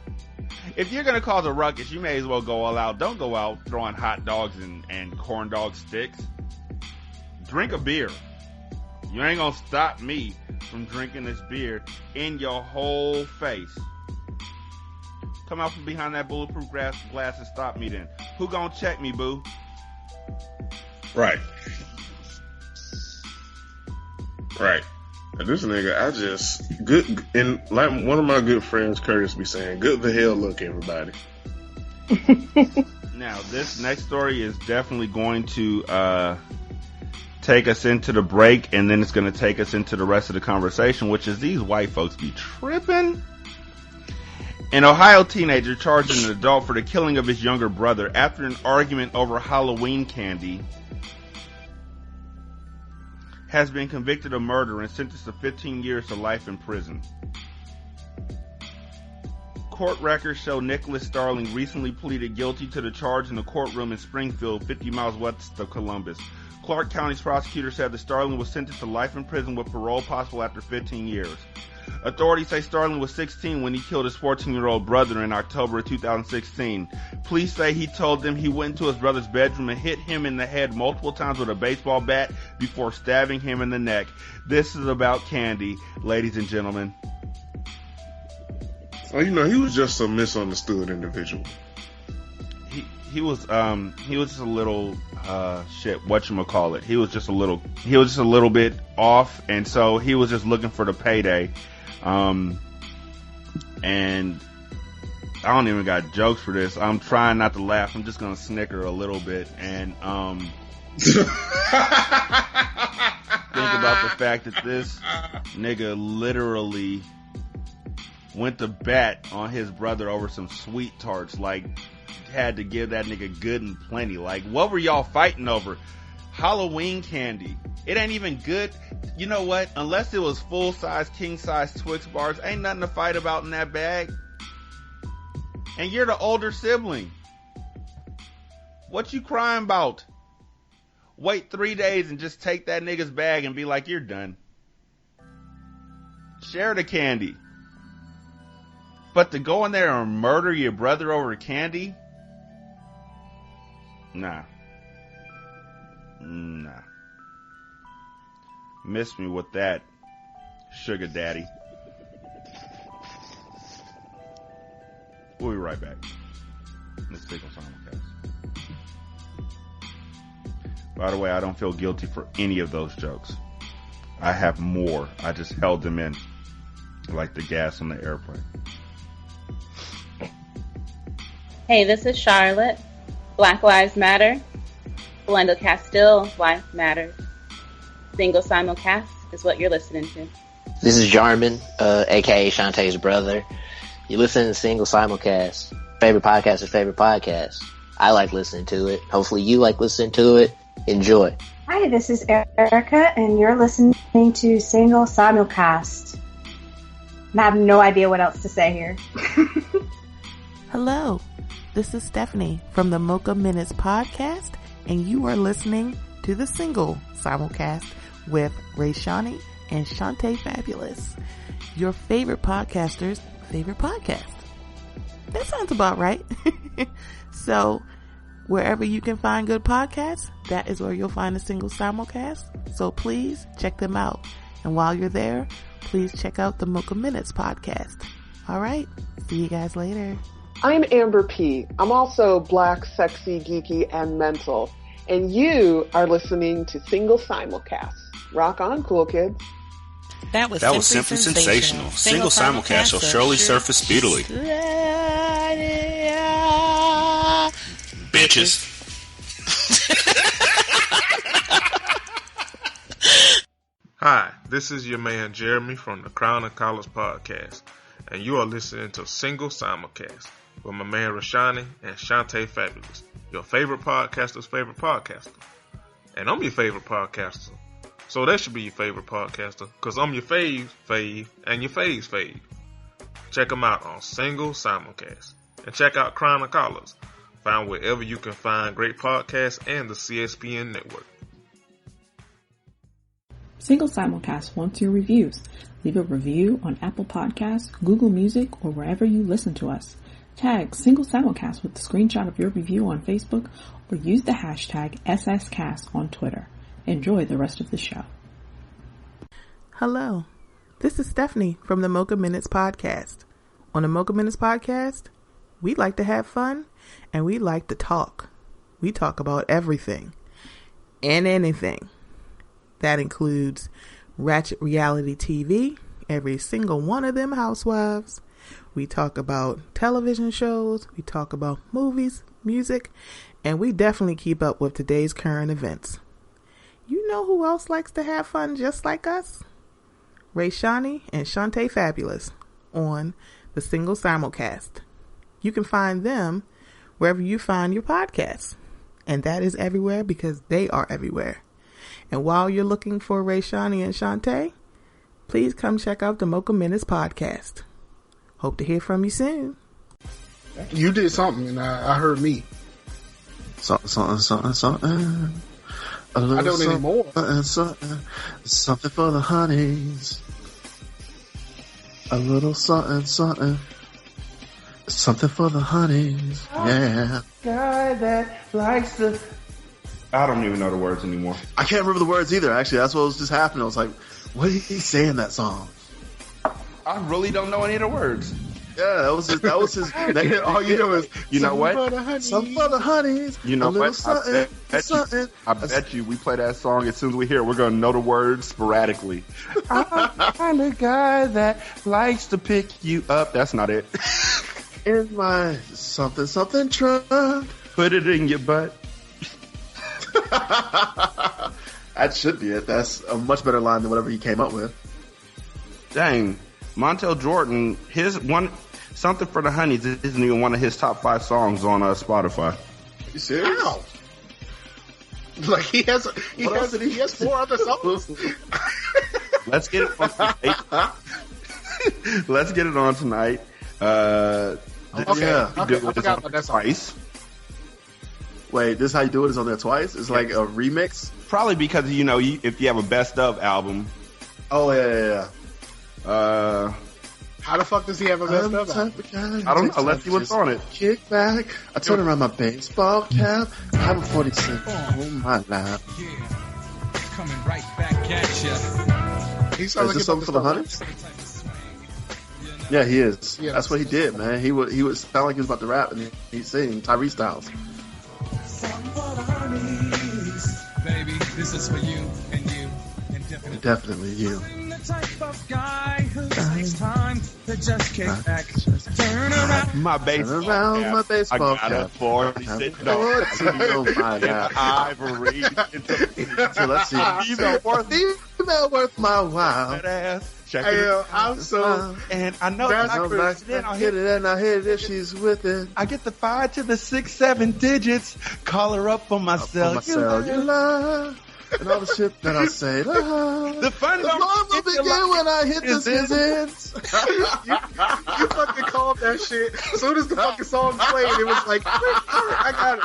If you're gonna cause a ruckus, you may as well go all out. Don't go out throwing hot dogs and corn dog sticks. Drink a beer. You ain't gonna stop me from drinking this beer in your whole face. Come out from behind that bulletproof glass and stop me then. Who gonna check me, boo? Right. This nigga, good, and like one of my good friends, Curtis, be saying, good the hell look, everybody. Now, this next story is definitely going to take us into the break, and then it's going to take us into the rest of the conversation, which is these white folks be tripping. An Ohio teenager charged an adult for the killing of his younger brother after an argument over Halloween candy has been convicted of murder and sentenced to 15 years to life in prison. Court records show Nicholas Starling recently pleaded guilty to the charge in a courtroom in Springfield, 50 miles west of Columbus. Clark County's prosecutor said that Starling was sentenced to life in prison with parole possible after 15 years. Authorities say Starling was 16 when he killed his 14-year-old brother in October of 2016. Police say he told them he went into his brother's bedroom and hit him in the head multiple times with a baseball bat before stabbing him in the neck. This is about candy, ladies and gentlemen. Well, you know, he was just a misunderstood individual. He was just a little whatchamacallit. He was just a little bit off, and so he was just looking for the payday. And I don't even got jokes for this. I'm trying not to laugh. I'm just gonna snicker a little bit and think about the fact that this nigga literally went to bat on his brother over some sweet tarts. Like, had to give that nigga good and plenty. Like, what were y'all fighting over? Halloween candy. It ain't even good. You know what? Unless it was full-size, king-size Twix bars, ain't nothing to fight about in that bag. And you're the older sibling. What you crying about? Wait 3 days and just take that nigga's bag and be like, you're done. Share the candy. But to go in there and murder your brother over candy? Nah. Miss me with that, sugar daddy. We'll be right back. Let's take on simulcast. By the way, I don't feel guilty for any of those jokes. I have more. I just held them in like the gas on the airplane. Hey, this is Charlotte. Black Lives Matter. Glenda Castile, Life Matters. Single simulcast is what you're listening to. This is Jarman, aka Shantae's brother. You're listening to Single Simulcast. Favorite podcast is favorite podcast. I like listening to it. Hopefully you like listening to it. Enjoy. Hi, this is Erica, and you're listening to Single Simulcast. And I have no idea what else to say here. Hello, this is Stephanie from the Mocha Minutes podcast, and you are listening to the Single Simulcast with Rashanii and Shanta Fabulous, your favorite podcaster's favorite podcast. That sounds about right. So, wherever you can find good podcasts, that is where you'll find the Single Simulcast. So please check them out. And while you're there, please check out the Mocha Minutes podcast. All right. See you guys later. I'm Amber P. I'm also black, sexy, geeky, and mental. And you are listening to Single Simulcast. Rock on, cool kids. That was simply sensational. Single simulcast will surely surface speedily. Bitches. Hi, this is your man Jeremy from the Crown and Collars podcast, and you are listening to Single Simulcast with my man Rashanii and Shanta Fabulous, your favorite podcaster's favorite podcaster. And I'm your favorite podcaster, so that should be your favorite podcaster, because I'm your fave, and your fave's fave. Check them out on Single Simulcast, and check out Crown and Collars, found wherever you can find great podcasts and the CSPN network. Single Simulcast wants your reviews. Leave a review on Apple Podcasts, Google Music, or wherever you listen to us. Tag Single Simulcast with the screenshot of your review on Facebook, or use the hashtag SSCast on Twitter. Enjoy the rest of the show. Hello, this is Stephanie from the Mocha Minutes podcast. On the Mocha Minutes podcast, we like to have fun and we like to talk. We talk about everything and anything. That includes ratchet reality TV, every single one of them housewives. We talk about television shows, we talk about movies, music, and we definitely keep up with today's current events. You know who else likes to have fun just like us? Rashanii and Shanta Fabulous on the Single Simulcast. You can find them wherever you find your podcasts. And that is everywhere because they are everywhere. And while you're looking for Rashanii and Shanta, please come check out the Mocha Minutes podcast. Hope to hear from you soon. You did something and I heard me. Something. I don't anymore. Something for the honeys. A little something. Something for the honeys. Yeah. Guy that likes the... I don't even know the words anymore. I can't remember the words either, actually. That's what was just happening. I was like, what did he say in that song? I really don't know any of the words. Yeah, that was his all you know is, you know what? Something for the honeys. You know what? I bet you we play that song as soon as we hear it, we're going to know the words sporadically. I'm the guy that likes to pick you up. That's not it. In my something trunk. Put it in your butt. That should be it. That's a much better line than whatever he came up with. Dang. Montel Jordan, his one, Something for the Honeys isn't even one of his top 5 songs on Spotify. You serious? Wow. Like he has 4 other songs. Let's get it on tonight. Let's get it on tonight. Okay, I forgot about that song. Twice. Wait, this is how you do it? Is on there twice? It's like a remix? Probably because, if you have a best of album. Oh, yeah. How the fuck does he have a best of album? I don't know. Let's see what's on it. Kick back. I turn around my baseball cap. I have a 46 on my lap. Coming right back at you. Is this something for the Hunters? Yeah, he is. Yeah, that's what he did, man. He would sound like he was about to rap and he'd sing Tyree Styles. Baby, this is for you and you and definitely you. I'm the type of guy who takes time to just kick back, turn around my baseball cap. I got a 46 on my lap. Ivory. So let's see. Female worth my while. I'm so, and I know I hit it and I hit it if she's with it. I get the 5 to the 6, 7 digits. Call her up on my cellular. And all the shit that I say. The fun will begin when I hit the scissors. you fucking called that shit. As soon as the fucking song played, it was like, I got it.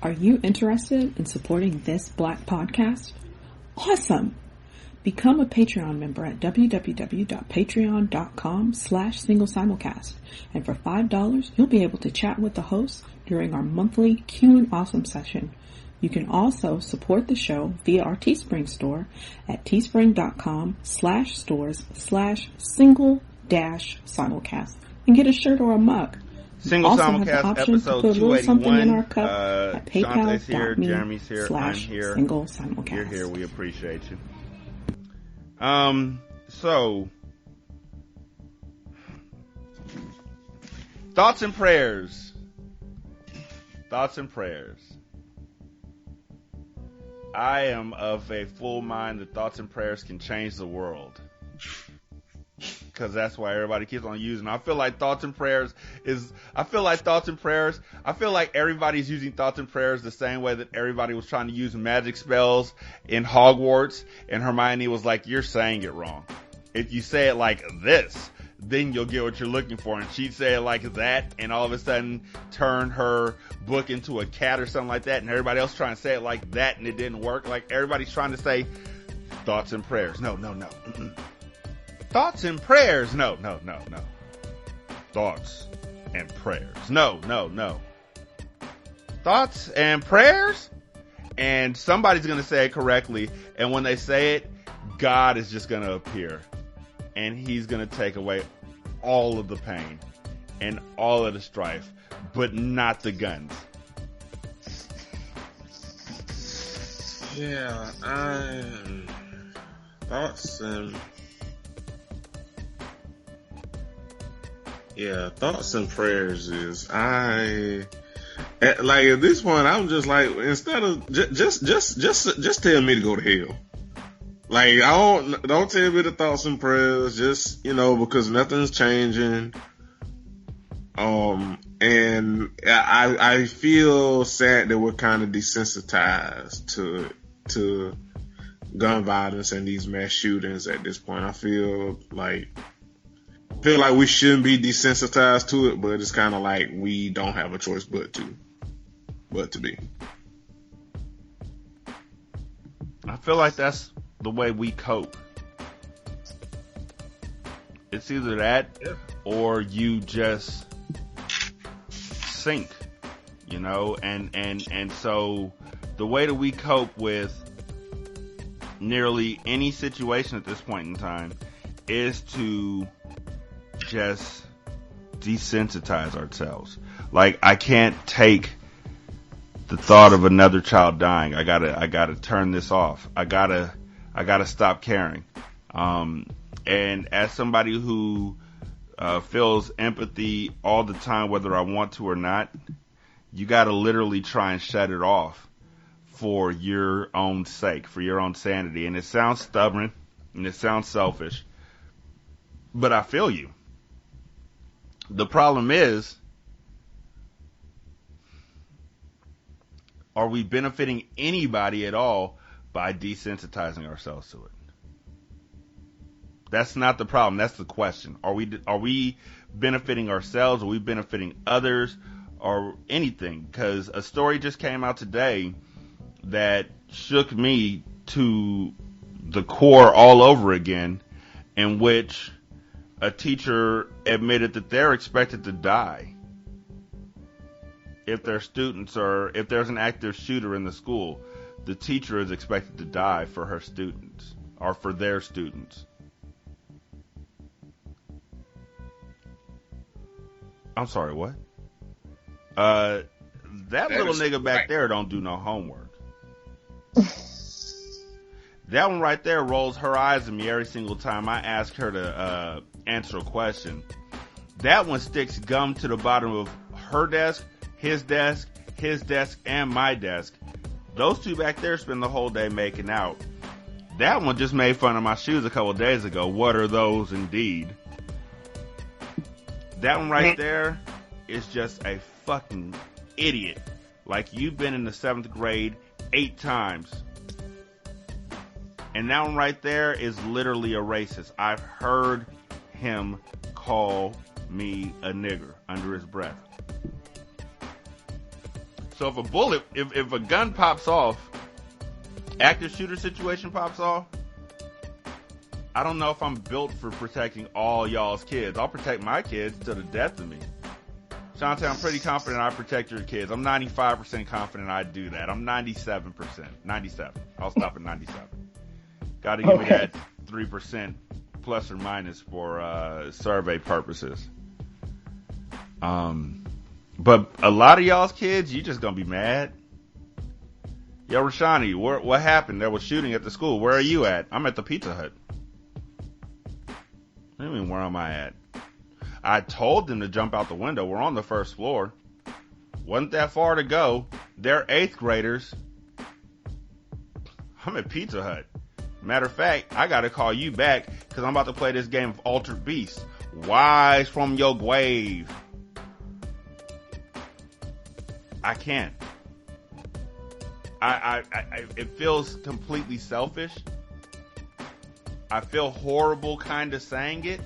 Are you interested in supporting this Black podcast? Awesome! Become a Patreon member at www.patreon.com/singlesimulcast. And for $5, you'll be able to chat with the host during our monthly Q and Awesome session. You can also support the show via our Teespring store at teespring.com/stores/single-simulcast and get a shirt or a mug. Single also Simulcast have the option episode to put a little something in our 281. cup at Shanta's here, Jeremy's here, I'm here. Single Simulcast. You're here. We appreciate you. So thoughts and prayers. I am of a full mind that thoughts and prayers can change the world. Because that's why everybody keeps on using. I feel like everybody's using thoughts and prayers the same way that everybody was trying to use magic spells in Hogwarts, and Hermione was like, you're saying it wrong. If you say it like this, then you'll get what you're looking for. And she'd say it like that, and all of a sudden turn her book into a cat or something like that, and everybody else trying to say it like that, and it didn't work. Like, everybody's trying to say thoughts and prayers. No. Thoughts and prayers. No. Thoughts and prayers. No. Thoughts and prayers. And somebody's going to say it correctly. And when they say it, God is just going to appear. And he's going to take away all of the pain and all of the strife, but not the guns. Yeah, thoughts and prayers is like at this point I'm just like, instead of just tell me to go to hell. Like, don't tell me the thoughts and prayers, just, because nothing's changing. And I feel sad that we're kind of desensitized to gun violence and these mass shootings at this point. I feel like we shouldn't be desensitized to it, but it's kind of like we don't have a choice but to be. I feel like that's the way we cope. It's either that or you just sink, and so the way that we cope with nearly any situation at this point in time is to just desensitize ourselves. Like, I can't take the thought of another child dying. I gotta turn this off. I gotta stop caring. And as somebody who feels empathy all the time, whether I want to or not, you gotta literally try and shut it off for your own sake, for your own sanity. And it sounds stubborn and it sounds selfish, but I feel you. The problem is, are we benefiting anybody at all by desensitizing ourselves to it? That's not the problem. That's the question. Are we benefiting ourselves? Are we benefiting others? Or anything? Because a story just came out today that shook me to the core all over again, in which a teacher admitted that they're expected to die if their students if there's an active shooter in the school. The teacher is expected to die for her students or for their students. I'm sorry, what? That little nigga back there don't do no homework. That one right there rolls her eyes at me every single time I ask her to answer a question. That one sticks gum to the bottom of her desk, his desk, and my desk. Those two back there spend the whole day making out. That one just made fun of my shoes a couple days ago. What are those indeed? That one right there is just a fucking idiot. Like you've been in the 7th grade 8 times. And that one right there is literally a racist. I've heard him call me a nigger under his breath. So if a gun pops off, active shooter situation pops off, I don't know if I'm built for protecting all y'all's kids. I'll protect my kids to the death of me. Shanta, I'm pretty confident I protect your kids. I'm 95% confident I do that. I'm 97%. 97. I'll stop at 97. Got to give me that 3% plus or minus for survey purposes. But a lot of y'all's kids, you just gonna be mad. Yo, Rashanii, what happened? There was shooting at the school. Where are you at? I'm at the Pizza Hut. What do you mean, where am I at? I told them to jump out the window. We're on the 1st floor. Wasn't that far to go. They're 8th graders. I'm at Pizza Hut. Matter of fact, I gotta call you back because I'm about to play this game of Altered Beast. Rise from your grave. I can't. It feels completely selfish. I feel horrible kind of saying it,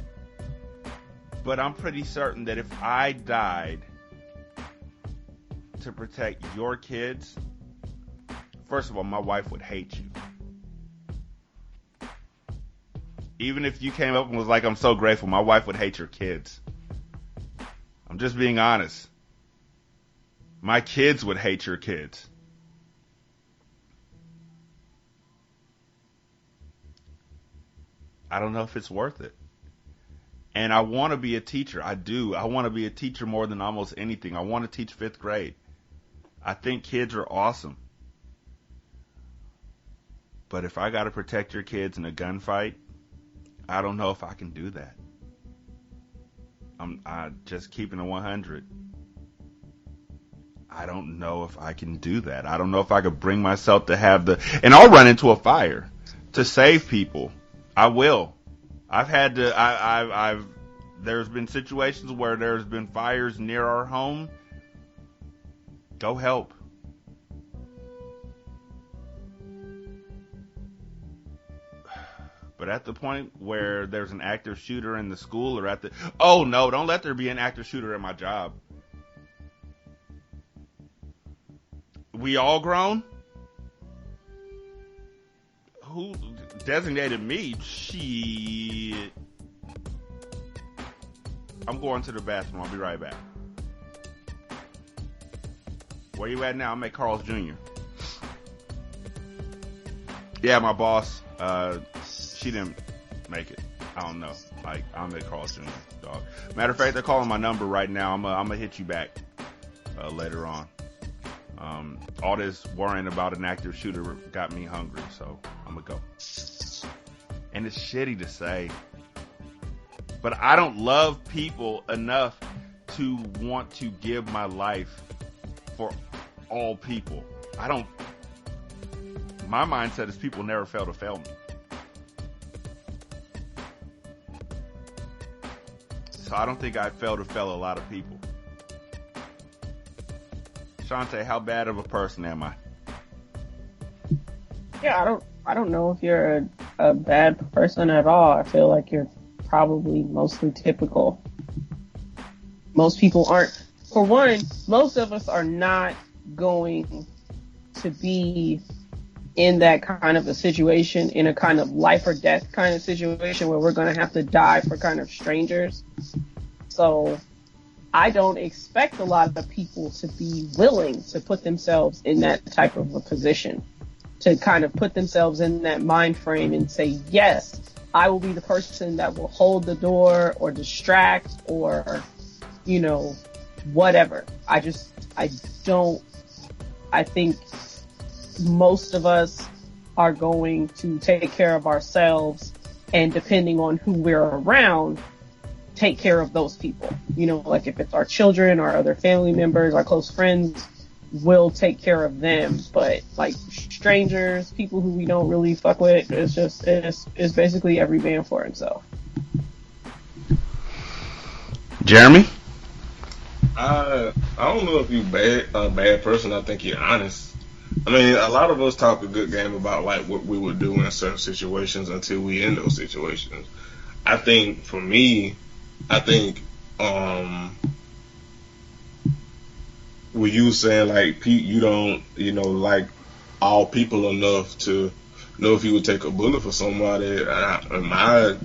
but I'm pretty certain that if I died to protect your kids, first of all, my wife would hate you. Even if you came up and was like, I'm so grateful, my wife would hate your kids. I'm just being honest. My kids would hate your kids. I don't know if it's worth it. And I want to be a teacher. I do. I want to be a teacher more than almost anything. I want to teach 5th grade. I think kids are awesome. But if I got to protect your kids in a gunfight, I don't know if I can do that. I'm just keeping it 100. I don't know if I can do that. I don't know if I could bring myself to have and I'll run into a fire to save people. I will. I've had to, there's been situations where there's been fires near our home. Go help. But at the point where there's an active shooter in the school or oh no, don't let there be an active shooter at my job. We all grown? Who designated me? Shit. I'm going to the bathroom. I'll be right back. Where you at now? I'm at Carl's Jr. Yeah, my boss, she didn't make it. I don't know. Like, I'm at Carl's Jr., dog. Matter of fact, they're calling my number right now. I'm gonna hit you back later on. All this worrying about an active shooter got me hungry, so I'm gonna go. And it's shitty to say, but I don't love people enough to want to give my life for all people. My mindset is people never fail to fail me. So I don't think I fail to fail a lot of people. Shanta, how bad of a person am I? Yeah, I don't know if you're a bad person at all. I feel like you're probably mostly typical. Most people aren't. For one, most of us are not going to be in that kind of a situation, in a kind of life or death kind of situation where we're going to have to die for kind of strangers. So I don't expect a lot of people to be willing to put themselves in that type of a position, to kind of put themselves in that mind frame and say, yes, I will be the person that will hold the door or distract or, you know, whatever. I think most of us are going to take care of ourselves, and depending on who we're around, take care of those people. You know, like if it's our children, our other family members, our close friends, we'll take care of them. But like strangers, people who we don't really fuck with, it's basically every man for himself. Jeremy? I don't know if you're a bad person. I think you're honest. I mean, a lot of us talk a good game about like what we would do in certain situations until we in those situations. I think for me, with you saying like Pete, you don't, like all people enough to know if you would take a bullet for somebody. My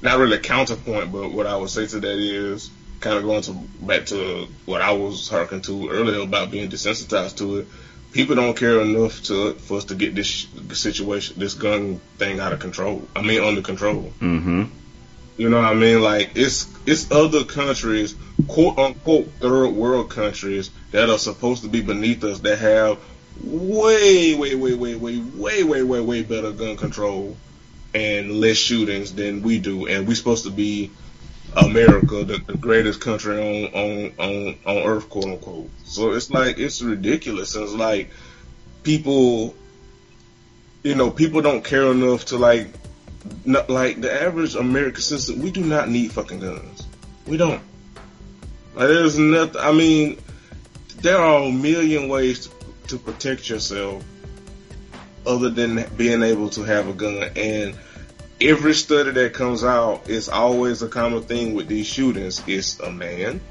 not really counterpoint, but what I would say to that is kind of going back to what I was harking to earlier about being desensitized to it. People don't care enough for us to get this situation, this gun thing under control. Mm-hmm. You know what I mean? Like it's other countries, quote unquote third world countries, that are supposed to be beneath us that have way better gun control and less shootings than we do, and we're supposed to be America, the greatest country on earth, quote unquote. So it's like, it's ridiculous. It's like people don't care enough to like the average American citizen. We do not need fucking guns. We don't. Like, there's nothing. I mean, there are a million ways to protect yourself other than being able to have a gun. And every study that comes out, it's always a common thing with these shootings. It's a man,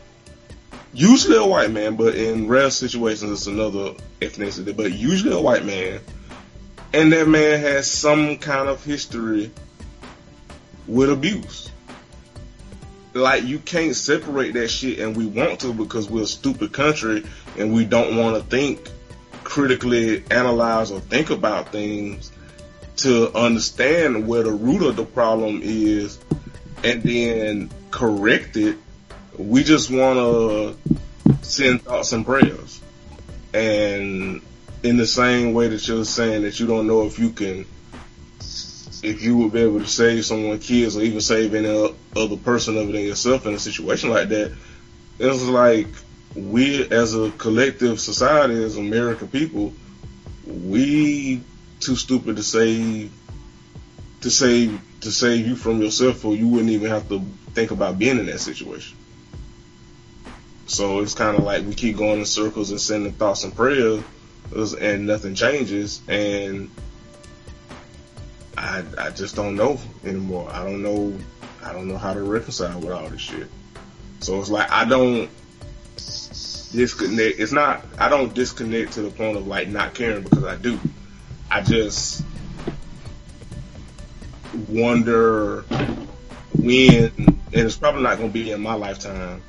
usually a white man, but in rare situations it's another ethnicity, but usually a white man. And that man has some kind of history with abuse. Like, you can't separate that shit, and we want to because we're a stupid country and we don't want to think critically, analyze or think about things to understand where the root of the problem is and then correct it. We just want to send thoughts and prayers. And in the same way that you're saying that you don't know if you would be able to save someone's kids or even save any other person other than yourself in a situation like that, it's like we as a collective society, as American people, we too stupid to save you from yourself, or you wouldn't even have to think about being in that situation. So it's kind of like we keep going in circles and sending thoughts and prayers, and nothing changes. And I just don't know anymore. I don't know how to reconcile with all this shit. So it's like I don't disconnect. I don't disconnect to the point of like not caring, because I do. I just wonder when, and it's probably not going to be in my lifetime,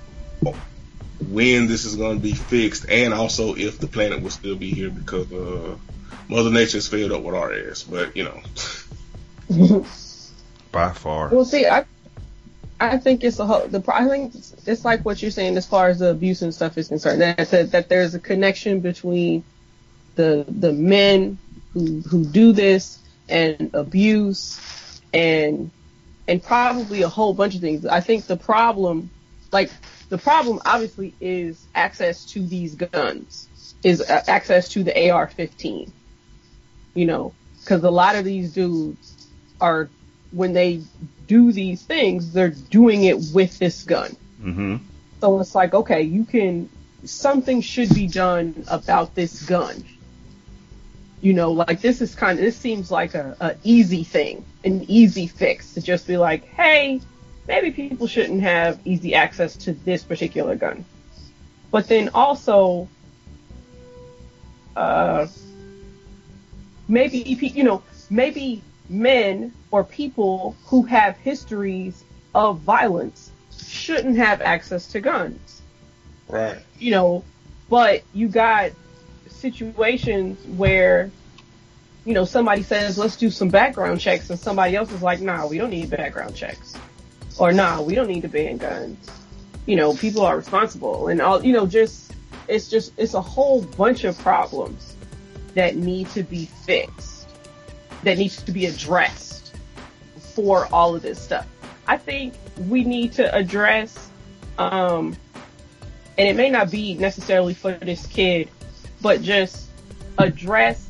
when this is going to be fixed, and also if the planet will still be here, because Mother Nature is filled up with our ass. But by far. Well, see, I think it's I think it's like what you're saying as far as the abuse and stuff is concerned. That there's a connection between the men who do this and abuse and probably a whole bunch of things. I think the problem obviously is access to these guns, is access to the AR-15. Because a lot of these dudes are, when they do these things, they're doing it with this gun. Mm-hmm. So it's like, okay, something should be done about this gun. You know, like this seems like a easy thing, an easy fix to just be like, hey, maybe people shouldn't have easy access to this particular gun. But then also, maybe men or people who have histories of violence shouldn't have access to guns. Right. You know, but you got situations where, you know, somebody says, let's do some background checks, and somebody else is like, nah, we don't need background checks. Or nah, we don't need to ban guns. You know, people are responsible and all, you know, it's a whole bunch of problems that need to be fixed, that needs to be addressed for all of this stuff. I think we need to address, and it may not be necessarily for this kid, but just address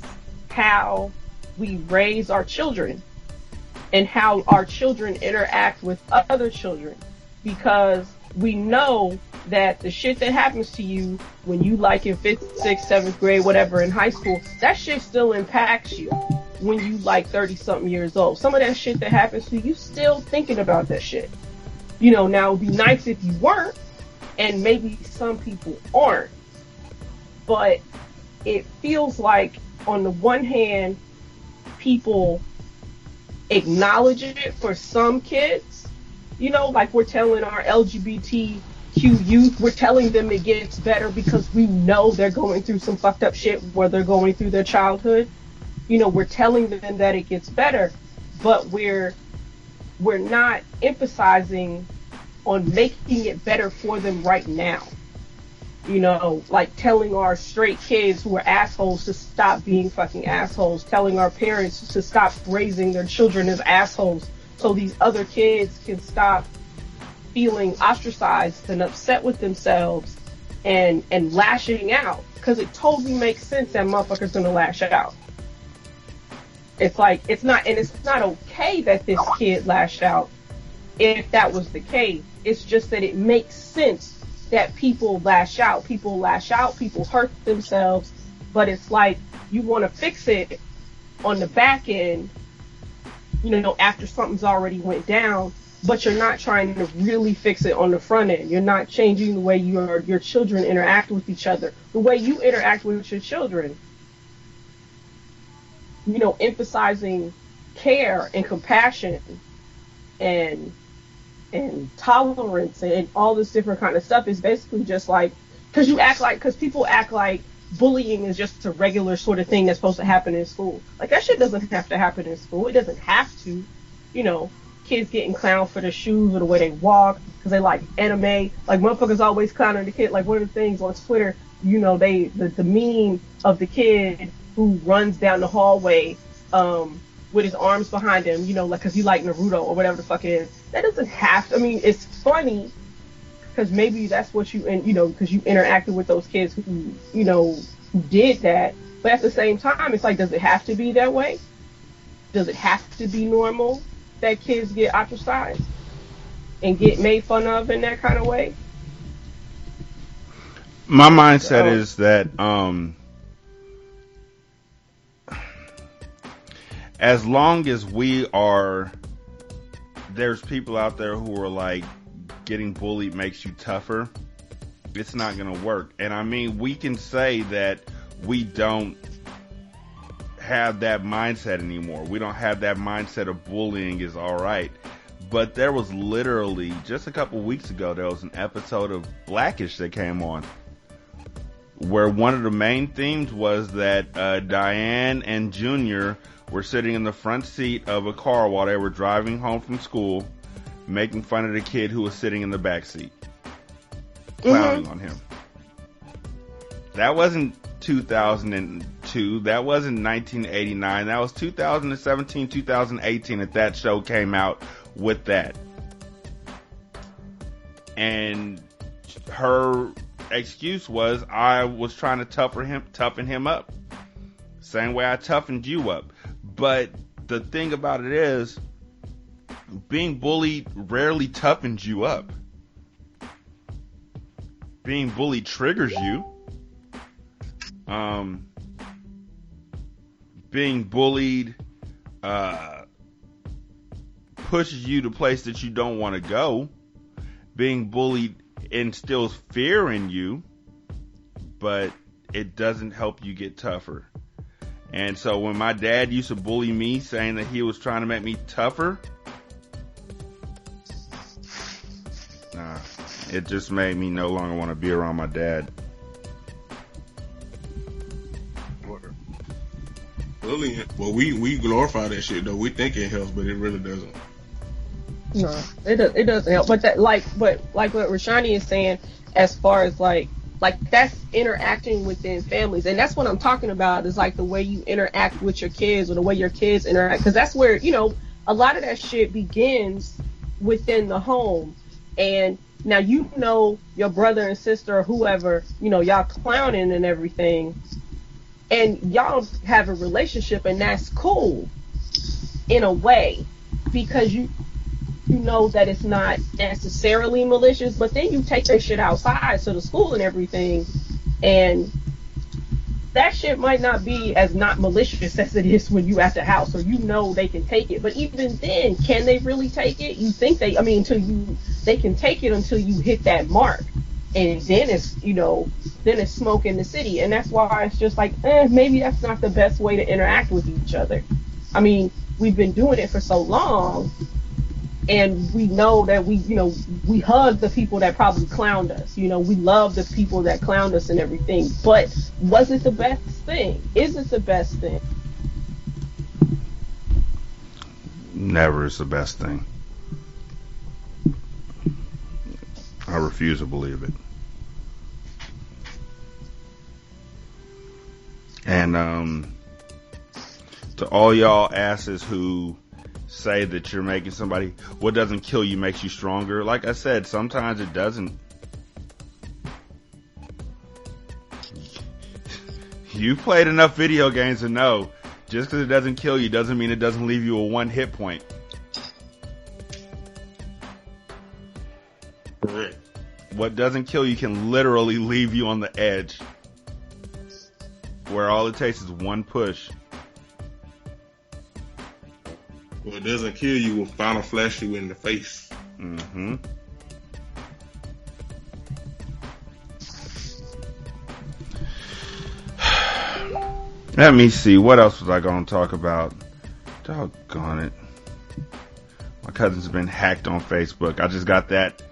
how we raise our children and how our children interact with other children, because we know that the shit that happens to you when you like in 5th, 6th, 7th grade, whatever, in high school, that shit still impacts you when you like 30-something years old. Some of that shit that happens to you still thinking about that shit. You know, now it would be nice if you weren't, and maybe some people aren't, but it feels like on the one hand, people acknowledge it for some kids. You know, like we're telling our LGBTQ youth, we're telling them it gets better because we know they're going through some fucked up shit where they're going through their childhood. You know, we're telling them that it gets better, but we're not emphasizing on making it better for them right now. You know, like telling our straight kids who are assholes to stop being fucking assholes, telling our parents to stop raising their children as assholes so these other kids can stop feeling ostracized and upset with themselves and lashing out. Because it totally makes sense that motherfucker's gonna lash out. It's like, it's not okay that this kid lashed out if that was the case. It's just that it makes sense that people lash out, people hurt themselves, but it's like you want to fix it on the back end, you know, after something's already went down, but you're not trying to really fix it on the front end. You're not changing the way your children interact with each other, the way you interact with your children. You know, emphasizing care and compassion and tolerance and all this different kind of stuff is basically just like, because people act like bullying is just a regular sort of thing that's supposed to happen in school. Like, that shit doesn't have to happen in school. It doesn't have to. You know, kids getting clowned for their shoes or the way they walk because they like anime. Like, motherfuckers always clowning the kid. Like, one of the things on Twitter, you know, the meme of the kid who runs down the hallway with his arms behind him, you know, like, because you like Naruto or whatever the fuck it is. That doesn't have to, I mean, it's funny because maybe that's what because you interacted with those kids who, you know, who did that. But at the same time, it's like, does it have to be that way? Does it have to be normal that kids get ostracized and get made fun of in that kind of way? My mindset is that, as long as there's people out there who are like, getting bullied makes you tougher, it's not going to work. And I mean, we can say that we don't have that mindset anymore. We don't have that mindset of bullying is alright. But there was literally, just a couple weeks ago, there was an episode of Blackish that came on, where one of the main themes was that Diane and Junior were sitting in the front seat of a car while they were driving home from school, making fun of the kid who was sitting in the back seat, clowning on him. That wasn't 2002. That wasn't 1989. That was 2017, 2018 that show came out with that. And her excuse was, I was trying to toughen him up. Same way I toughened you up. But the thing about it is, being bullied rarely toughens you up. Being bullied triggers you. being bullied pushes you to a place that you don't want to go. Being bullied instills fear in you, but it doesn't help you get tougher. And so when my dad used to bully me, saying that he was trying to make me tougher, it just made me no longer want to be around my dad. Bullying. Well, we glorify that shit though. We think it helps, but it really doesn't. No, it doesn't help. But like what Rashanii is saying, as far as like that's interacting within families, and that's what I'm talking about. Is like the way you interact with your kids, or the way your kids interact, because that's where a lot of that shit begins within the home. And now your brother and sister or whoever, y'all clowning and everything, and y'all have a relationship, and that's cool in a way, because you know that it's not necessarily malicious, but then you take that shit outside to the school and everything, and that shit might not be as not malicious as it is when you at the house, or they can take it. But even then, can they really take it? You think they can take it until you hit that mark, and then it's smoke in the city. And that's why it's just like, maybe that's not the best way to interact with each other. I mean, we've been doing it for so long, and we know that we hug the people that probably clowned us. We love the people that clowned us and everything. But was it the best thing? Is it the best thing? Never is the best thing. I refuse to believe it. And to all y'all asses who say that you're making somebody, what doesn't kill you makes you stronger. Like I said, sometimes it doesn't. You've played enough video games to know, just because it doesn't kill you doesn't mean it doesn't leave you a 1 hit point. What doesn't kill you can literally leave you on the edge, where all it takes is one push. What doesn't kill you will final flash you in the face. Mm-hmm. Let me see. What else was I going to talk about? Doggone it. My cousin's been hacked on Facebook. I just got that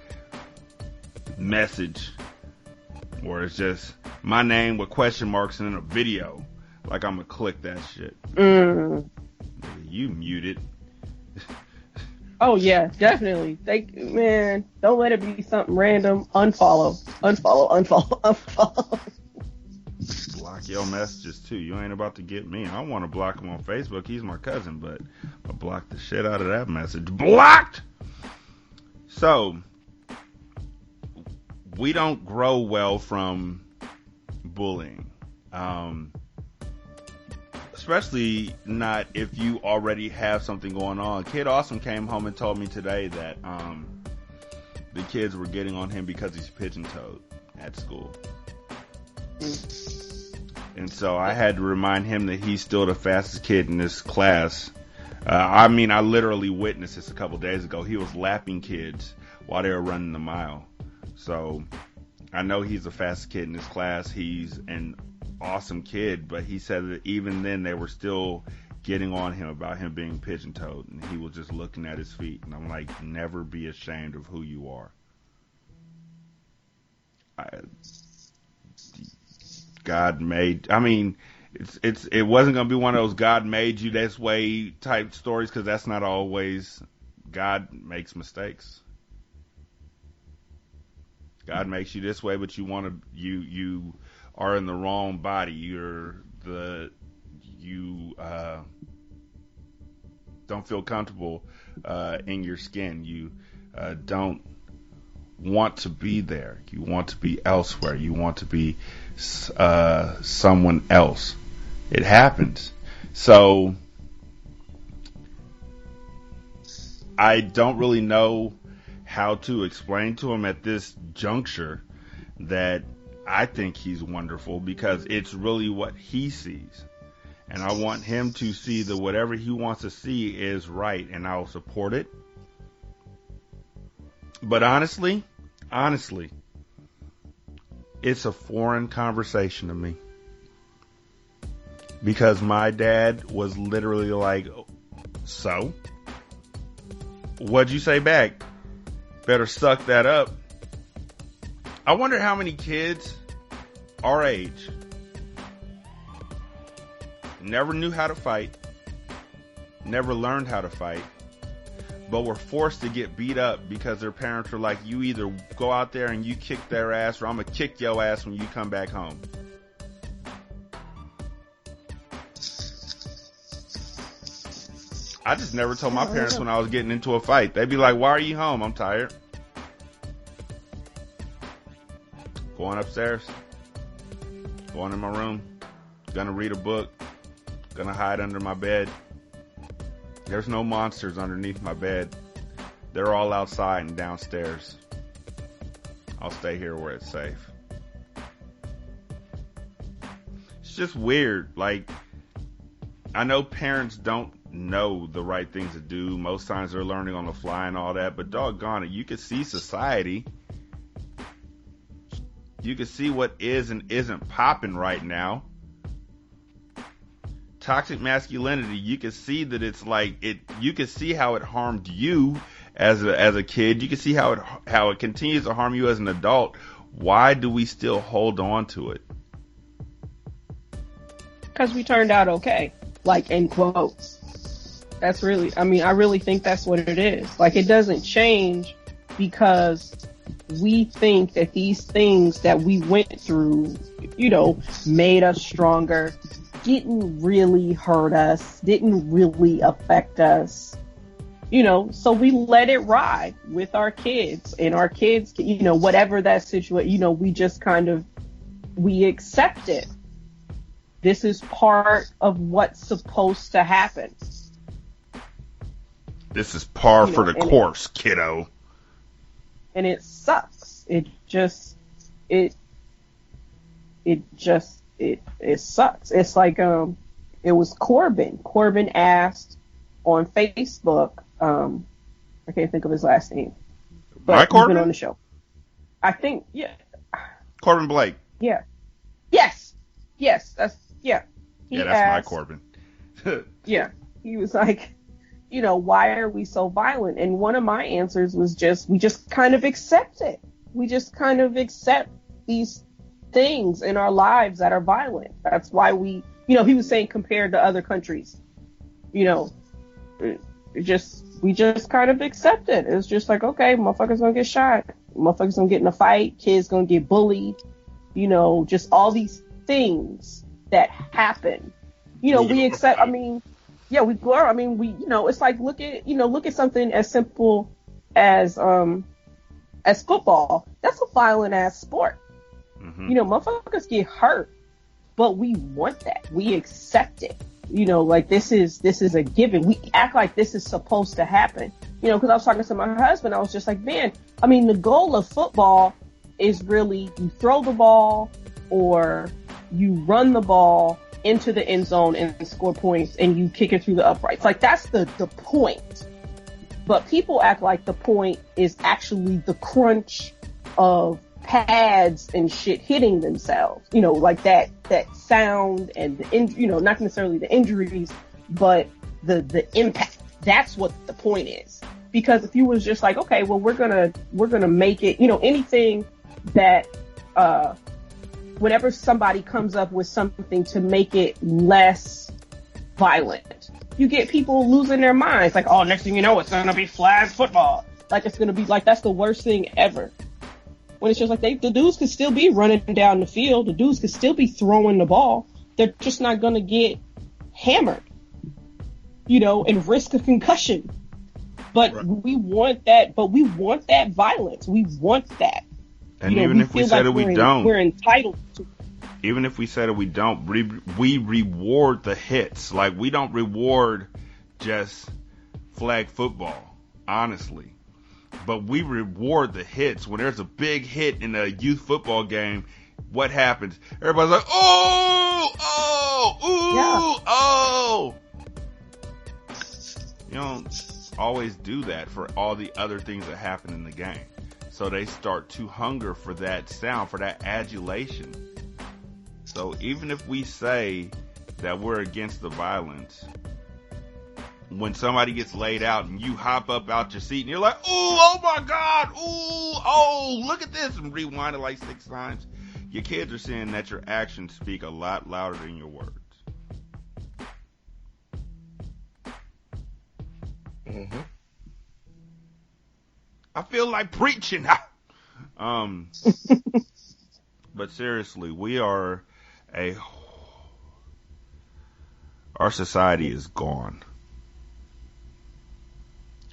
message where it's just my name with question marks and in a video. Like I'm going to click that shit. You muted. Oh yeah, definitely. Don't let it be something random. Unfollow. Block your messages too. You ain't about to get me. I want to block him on Facebook. He's my cousin, but I blocked the shit out of that message. Blocked! So, we don't grow well from bullying. Especially not if you already have something going on. Kid Awesome came home and told me today that the kids were getting on him because he's pigeon-toed at school. And so I had to remind him that he's still the fastest kid in this class. I literally witnessed this a couple days ago. He was lapping kids while they were running the mile. So I know he's the fastest kid in this class. He's an awesome kid, but he said that even then they were still getting on him about him being pigeon-toed, and he was just looking at his feet. And I'm like, never be ashamed of who you are. God made, it wasn't going to be one of those God made you this way type stories, because that's not always. God makes mistakes. God makes you this way, but you are in the wrong body. You don't feel comfortable in your skin. You don't want to be there. You want to be elsewhere. You want to be someone else. It happens. So I don't really know how to explain to him at this juncture that I think he's wonderful, because it's really what he sees. And I want him to see that whatever he wants to see is right, and I will support it. But honestly, it's a foreign conversation to me. Because my dad was literally like, so? What'd you say back? Better suck that up. I wonder how many kids our age never knew how to fight, never learned how to fight, but were forced to get beat up because their parents were like, you either go out there and you kick their ass, or I'm going to kick your ass when you come back home. I just never told my parents when I was getting into a fight. They'd be like, why are you home? I'm tired. Going upstairs. Going in my room. Gonna read a book. Gonna hide under my bed. There's no monsters underneath my bed. They're all outside and downstairs. I'll stay here where it's safe. It's just weird. Like, I know parents don't know the right things to do. Most times they're learning on the fly and all that, but doggone it, you can see society. You can see what is and isn't popping right now. Toxic masculinity, you can see that it's like it. You can see how it harmed you as a kid. You can see how it continues to harm you as an adult. Why do we still hold on to it? Because we turned out okay, like in quotes. That's really, I mean, I really think that's what it is. Like, it doesn't change because we think that these things that we went through, you know, made us stronger, didn't really hurt us, didn't really affect us, you know, so we let it ride with our kids, and our kids, you know, whatever that situation, you know, we just kind of, we accept it. This is part of what's supposed to happen. This is par for the course, kiddo. And it sucks. It sucks. It's like, it was Corbin. Corbin asked on Facebook, I can't think of his last name. But My Corbin? He's been on the show. I think, yeah. Corbin Blake. Yeah. Yes. That's, yeah. That's my Corbin. Yeah. He was like, you know, why are we so violent? And one of my answers was we just kind of accept it. We just kind of accept these things in our lives that are violent. That's why we, you know, he was saying compared to other countries, you know, we just kind of accept it. It's just like, okay, motherfuckers gonna get shot. Motherfuckers gonna get in a fight. Kids gonna get bullied. You know, just all these things that happen. You know, we accept, I mean, yeah, we, you know, it's like, look at something as simple as football. That's a violent ass sport. Mm-hmm. You know, motherfuckers get hurt, but we want that. We accept it. You know, like this is a given. We act like this is supposed to happen. You know, because I was talking to my husband, I was just like, man, I mean, the goal of football is really you throw the ball or you run the ball into the end zone and score points and you kick it through the uprights. Like, that's the point. But people act like the point is actually the crunch of pads and shit hitting themselves. You know, like that sound and you know, not necessarily the injuries, but the impact. That's what the point is. Because if you was just like, okay, well, we're gonna make it, you know, anything that, whenever somebody comes up with something to make it less violent, you get people losing their minds. Like, oh, next thing you know, it's going to be flag football. Like, it's going to be like, that's the worst thing ever. When it's just like, the dudes could still be running down the field. The dudes could still be throwing the ball. They're just not going to get hammered, you know, and risk a concussion. But right. we want that violence. We want that. And you know, even if we said like we don't, we're entitled to. Even if we said we don't, we reward the hits. Like, we don't reward just flag football, honestly. But we reward the hits. When there's a big hit in a youth football game, what happens? Everybody's like, oh, ooh, always do that for all the other things that happen in the game. So they start to hunger for that sound, for that adulation. So even if we say that we're against the violence, when somebody gets laid out and you hop up out your seat and you're like, ooh, oh my God, ooh, oh, look at this, and rewind it like 6 times, your kids are seeing that your actions speak a lot louder than your words. Mm-hmm. I feel like preaching. But seriously, our society is gone.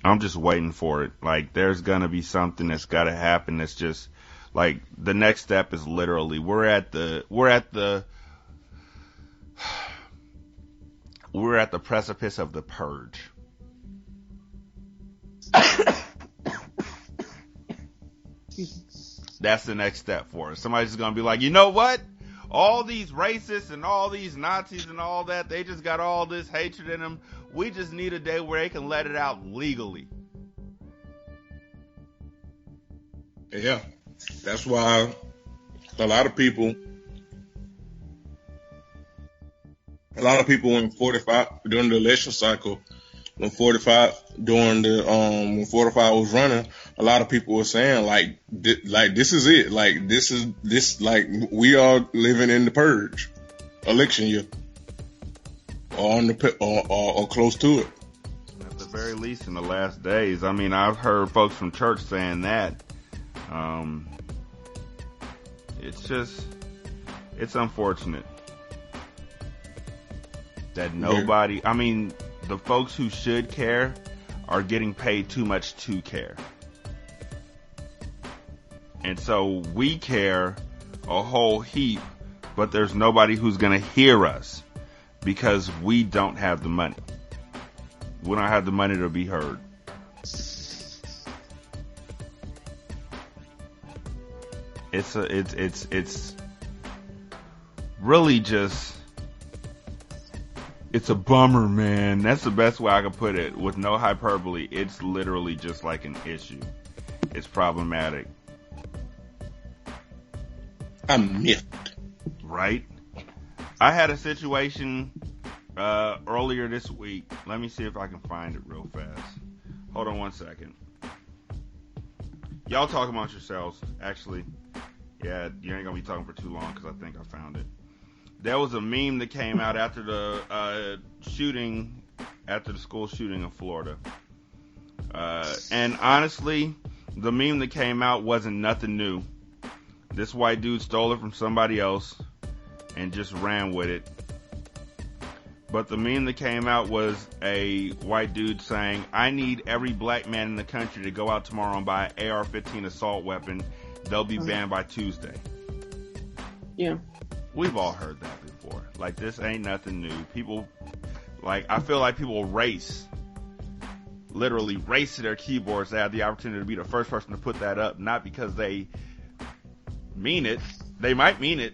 I'm just waiting for it. Like, there's gonna be something that's gotta happen that's just, like, the next step is literally, we're at the precipice of the purge. That's the next step for us. Somebody's just gonna be like, you know what? All these racists and all these Nazis and all that, they just got all this hatred in them. We just need a day where they can let it out legally. Yeah. That's why a lot of people in 45 during the election cycle, when 45 when 45 was running, a lot of people were saying like this is it, like this like we are living in the purge, election year, or on the or close to it. At the very least, in the last days. I mean, I've heard folks from church saying that. It's unfortunate that nobody, I mean, the folks who should care are getting paid too much to care. And so we care a whole heap, but there's nobody who's going to hear us because we don't have the money. We don't have the money to be heard. It's really just, it's a bummer, man. That's the best way I can put it with no hyperbole. It's literally just like an issue. It's problematic. I'm miffed. Right? I had a situation earlier this week. Let me see if I can find it real fast. Hold on one second. Y'all talk amongst yourselves. Actually, yeah, you ain't gonna be talking for too long because I think I found it. There was a meme that came out after the school shooting in Florida. And honestly, the meme that came out wasn't nothing new. This white dude stole it from somebody else and just ran with it. But the meme that came out was a white dude saying, I need every black man in the country to go out tomorrow and buy an AR-15 assault weapon. They'll be banned by Tuesday. Yeah. We've all heard that before. Like, this ain't nothing new. People, like, I feel like people literally race to their keyboards to have the opportunity to be the first person to put that up, not because they mean it. They might mean it,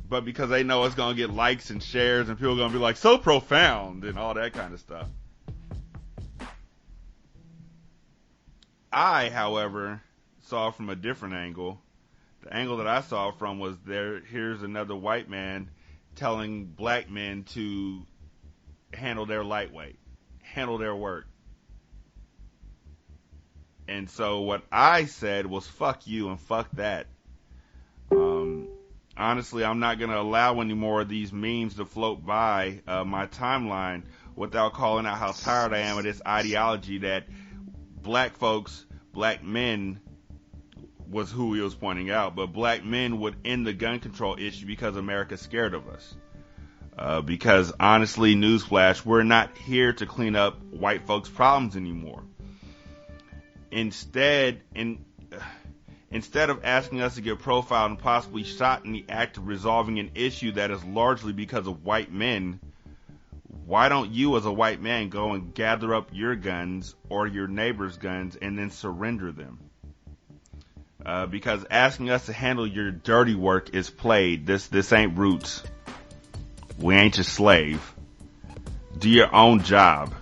but because they know it's going to get likes and shares and people are going to be like, so profound and all that kind of stuff. I, however, saw from a different angle. The angle that I saw from was here's another white man telling black men to handle their lightweight, handle their work. And so what I said was fuck you and fuck that. Honestly, I'm not going to allow any more of these memes to float by my timeline without calling out how tired I am of this ideology that black folks, black men, was who he was pointing out, but black men would end the gun control issue because America's scared of us. Because honestly, newsflash, we're not here to clean up white folks' problems anymore. Instead of asking us to get profiled and possibly shot in the act of resolving an issue that is largely because of white men, why don't you as a white man go and gather up your guns or your neighbor's guns and then surrender them? Because asking us to handle your dirty work is played. This ain't roots. We ain't your slave. Do your own job.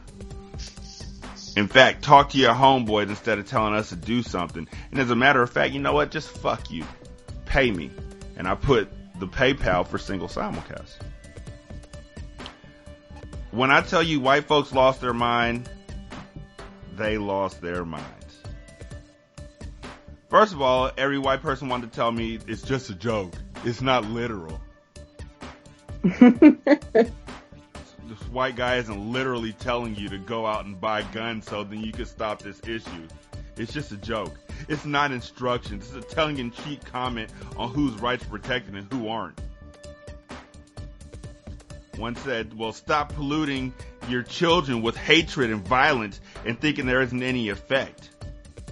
In fact, talk to your homeboys instead of telling us to do something. And as a matter of fact, you know what? Just fuck you. Pay me. And I put the PayPal for Single Simulcast. When I tell you white folks lost their mind, they lost their minds. First of all, every white person wanted to tell me it's just a joke. It's not literal. This white guy isn't literally telling you to go out and buy guns so then you can stop this issue. It's just a joke. It's not instructions. It's a tongue-in-cheek comment on whose rights are protected and who aren't. One said, well, stop polluting your children with hatred and violence and thinking there isn't any effect.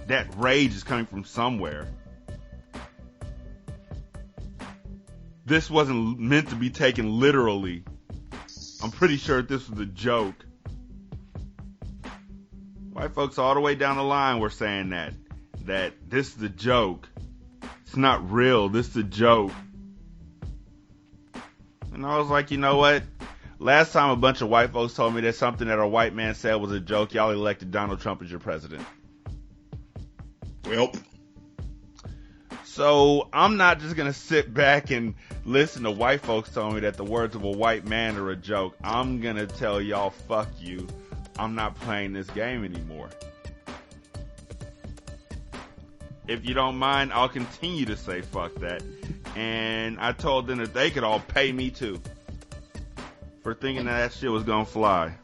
That rage is coming from somewhere. This wasn't meant to be taken literally. I'm pretty sure this was a joke. White folks all the way down the line were saying that this is a joke. It's not real. This is a joke. And I was like, you know what? Last time a bunch of white folks told me that something that a white man said was a joke, y'all elected Donald Trump as your president. Well, so I'm not just going to sit back and listen to white folks tell me that the words of a white man are a joke. I'm going to tell y'all, fuck you. I'm not playing this game anymore. If you don't mind, I'll continue to say fuck that. And I told them that they could all pay me too for thinking that shit was going to fly.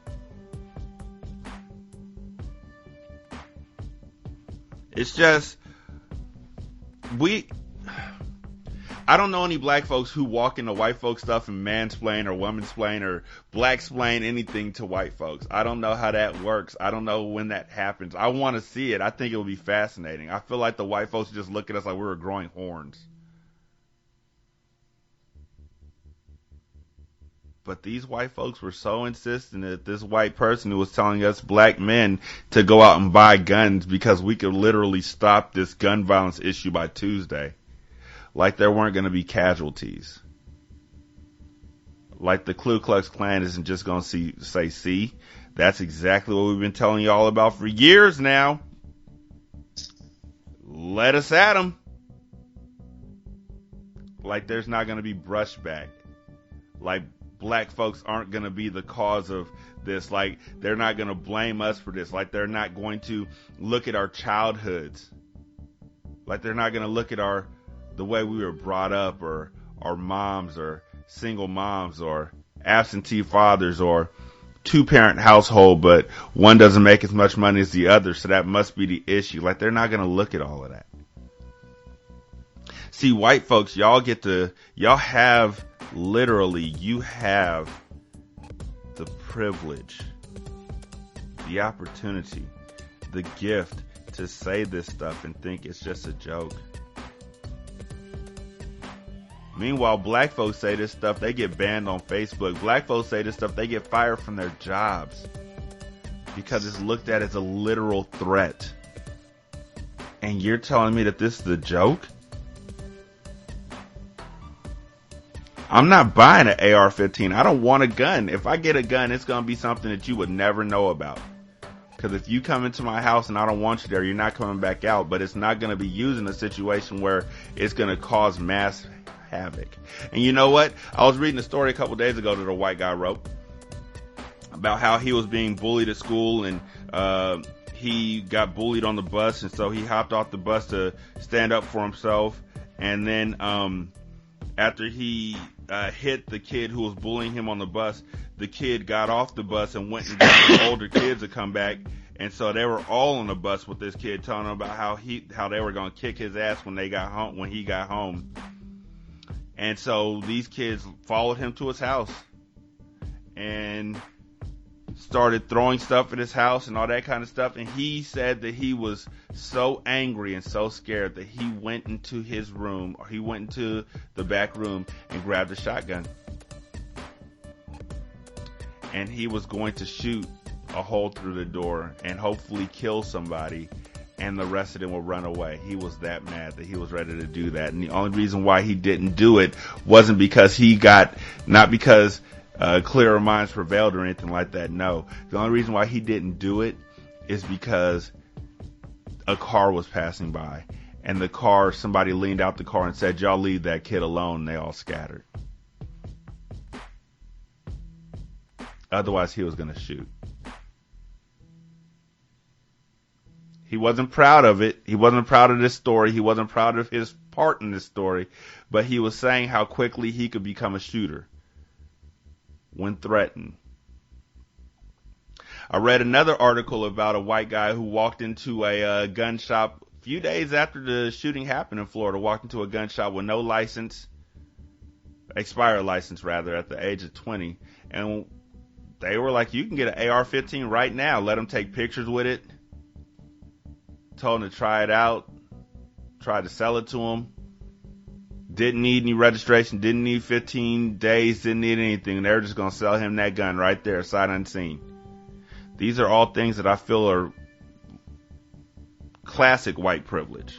It's just, I don't know any black folks who walk into white folks stuff and mansplain or womansplain or blacksplain anything to white folks. I don't know how that works. I don't know when that happens. I want to see it. I think it will be fascinating. I feel like the white folks just look at us like we were growing horns. But these white folks were so insistent that this white person who was telling us black men to go out and buy guns because we could literally stop this gun violence issue by Tuesday. Like there weren't going to be casualties. Like the Ku Klux Klan isn't just going to say, see, that's exactly what we've been telling you all about for years now. Let us at them. Like there's not going to be brushback. Like black folks aren't going to be the cause of this. Like they're not going to blame us for this. Like they're not going to look at our childhoods. Like they're not going to look at the way we were brought up, or our moms, or single moms, or absentee fathers, or two-parent household, but one doesn't make as much money as the other, so that must be the issue. Like they're not going to look at all of that. See, white folks, you have the privilege, the opportunity, the gift to say this stuff and think it's just a joke. Meanwhile, black folks say this stuff, they get banned on Facebook. Black folks say this stuff, they get fired from their jobs because it's looked at as a literal threat. And you're telling me that this is a joke? I'm not buying an AR-15. I don't want a gun. If I get a gun, it's going to be something that you would never know about. Because if you come into my house and I don't want you there, you're not coming back out. But it's not going to be used in a situation where it's going to cause mass havoc. And you know what? I was reading a story a couple days ago that a white guy wrote about how he was being bullied at school, and he got bullied on the bus, and so he hopped off the bus to stand up for himself. And then after he hit the kid who was bullying him on the bus, the kid got off the bus and went and got the older kids to come back. And so they were all on the bus with this kid, telling him about how they were going to kick his ass when he got home. And so these kids followed him to his house and started throwing stuff at his house and all that kind of stuff. And he said that he was so angry and so scared that he went into his room, or he went into the back room and grabbed a shotgun. And he was going to shoot a hole through the door and hopefully kill somebody, and the rest of them will run away. He was that mad that he was ready to do that. And the only reason why he didn't do it wasn't because not because clearer minds prevailed or anything like that. No. The only reason why he didn't do it is because a car was passing by, and somebody leaned out the car and said, "Y'all leave that kid alone." And they all scattered. Otherwise, he was going to shoot. He wasn't proud of it. He wasn't proud of this story. He wasn't proud of his part in this story. But he was saying how quickly he could become a shooter when threatened. I read another article about a white guy who walked into a gun shop a few days after the shooting happened in Florida, walked into a gun shop with no license, expired license rather, at the age of 20. And they were like, you can get an AR-15 right now. Let him take pictures with it. Told him to try it out. Tried to sell it to him. Didn't need any registration. Didn't need 15 days. Didn't need anything. They were just going to sell him that gun right there, sight unseen. These are all things that I feel are classic white privilege.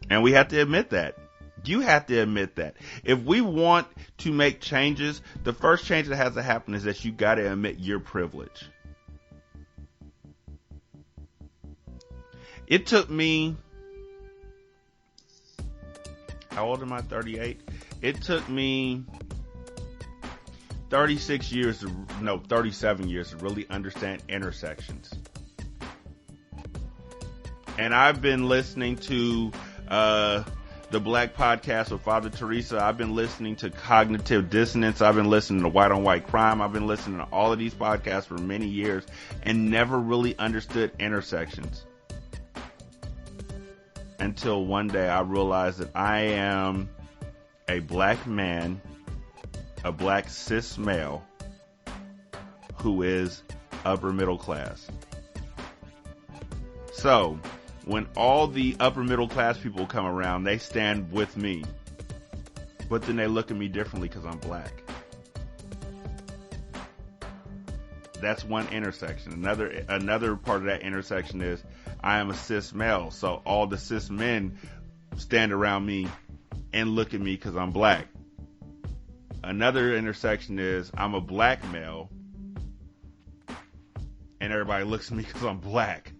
And we have to admit that. You have to admit that. If we want to make changes, the first change that has to happen is that you got to admit your privilege. It took me, how old am I? 38? It took me 37 years to really understand intersections. And I've been listening to the Black Podcast with Father Teresa. I've been listening to Cognitive Dissonance. I've been listening to White on White Crime. I've been listening to all of these podcasts for many years and never really understood intersections. Until one day I realized that I am a black man, a black cis male, who is upper middle class. So, when all the upper middle class people come around, they stand with me. But then they look at me differently because I'm black. That's one intersection. Another part of that intersection is I am a cis male. So all the cis men stand around me and look at me because I'm black. Another intersection is I'm a black male and everybody looks at me because I'm black.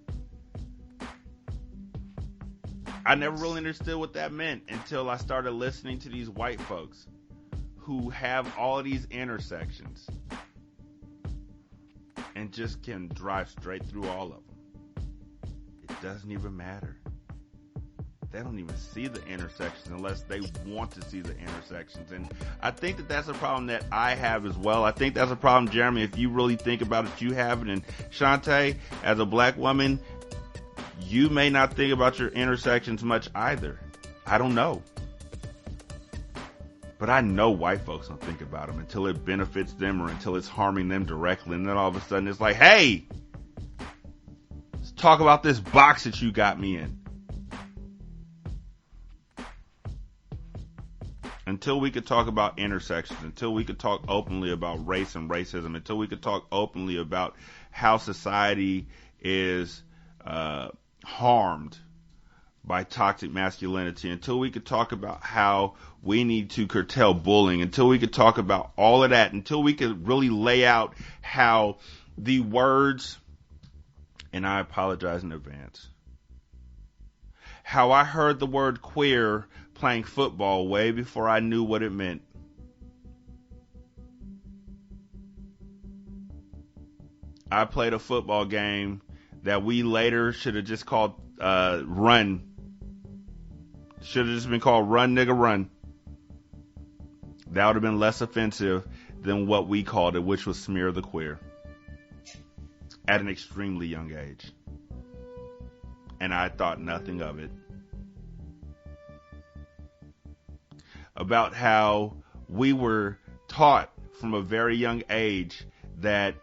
I never really understood what that meant until I started listening to these white folks who have all of these intersections and just can drive straight through all of them. It doesn't even matter. They don't even see the intersections unless they want to see the intersections. And I think that that's a problem that I have as well. I think that's a problem, Jeremy, if you really think about it, you have it. And Shanta, as a black woman, you may not think about your intersections much either. I don't know. But I know white folks don't think about them until it benefits them or until it's harming them directly. And then all of a sudden it's like, hey, let's talk about this box that you got me in. Until we could talk about intersections, until we could talk openly about race and racism, until we could talk openly about how society is harmed by toxic masculinity, until we could talk about how we need to curtail bullying, until we could talk about all of that, until we could really lay out how the words, and I apologize in advance, how I heard the word queer playing football way before I knew what it meant. I played a football game that we later should have just called run. Should have just been called Run Nigga Run. That would have been less offensive than what we called it, which was Smear the Queer. At an extremely young age. And I thought nothing of it. About how we were taught from a very young age that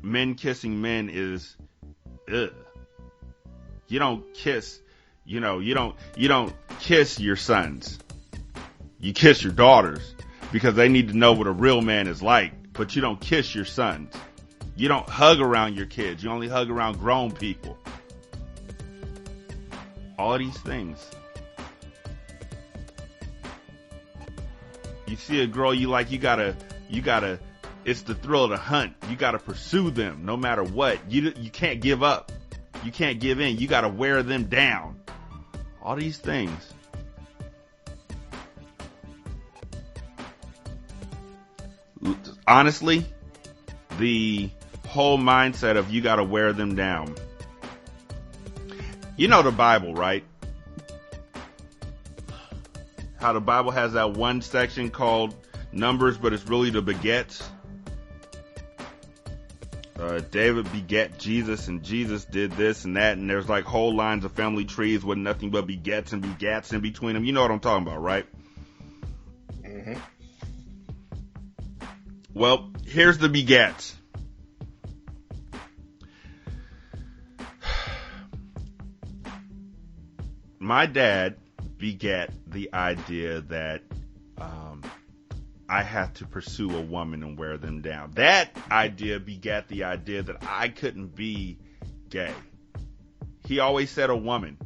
men kissing men is ugh. You don't kiss, you don't kiss your sons. You kiss your daughters because they need to know what a real man is like, but you don't kiss your sons. You don't hug around your kids. You only hug around grown people. All of these things. You see a girl you like, you gotta It's the thrill of the hunt. You got to pursue them no matter what. You can't give up. You can't give in. You got to wear them down. All these things. Honestly, the whole mindset of you got to wear them down. You know the Bible, right? How the Bible has that one section called Numbers, but it's really the Begets. David beget Jesus, and Jesus did this and that, and there's like whole lines of family trees with nothing but begets and begats in between them. You know what I'm talking about, right? Mm-hmm. Well, here's the begats. My dad begat the idea that I have to pursue a woman and wear them down. That idea begat the idea that I couldn't be gay. He always said a woman.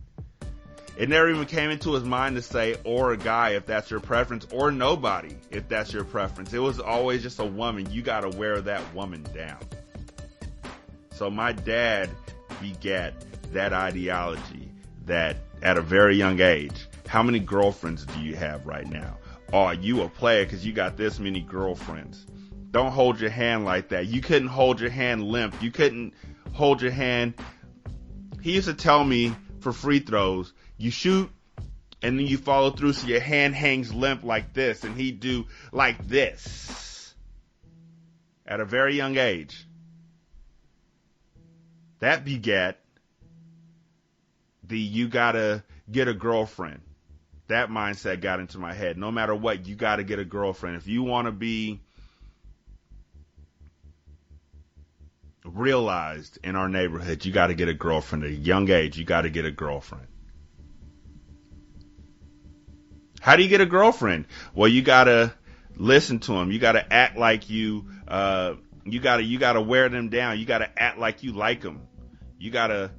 It never even came into his mind to say, or a guy if that's your preference, or nobody if that's your preference. It was always just a woman. You got to wear that woman down. So my dad begat that ideology that at a very young age, how many girlfriends do you have right now? Oh, you a player because you got this many girlfriends. Don't hold your hand like that. You couldn't hold your hand limp. You couldn't hold your hand. He used to tell me for free throws, you shoot and then you follow through so your hand hangs limp like this, and he'd do like this at a very young age. That begat the you gotta get a girlfriend. That mindset got into my head. No matter what, you got to get a girlfriend. If you want to be realized in our neighborhood, you got to get a girlfriend. At a young age, you got to get a girlfriend. How do you get a girlfriend? Well, you got to listen to them. You got to act like you got to wear them down. You got to act like you like them. You got to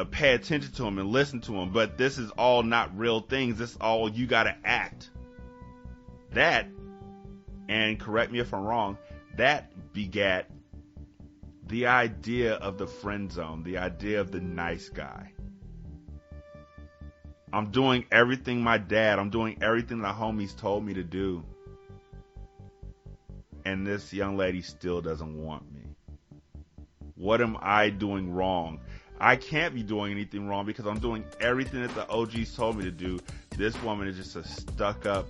pay attention to them and listen to them. But this is all not real things. This is all you got to act. That, and correct me if I'm wrong, that begat the idea of the friend zone, the idea of the nice guy. I'm doing everything I'm doing everything the homies told me to do. And this young lady still doesn't want me. What am I doing wrong? I can't be doing anything wrong because I'm doing everything that the OGs told me to do. This woman is just a stuck-up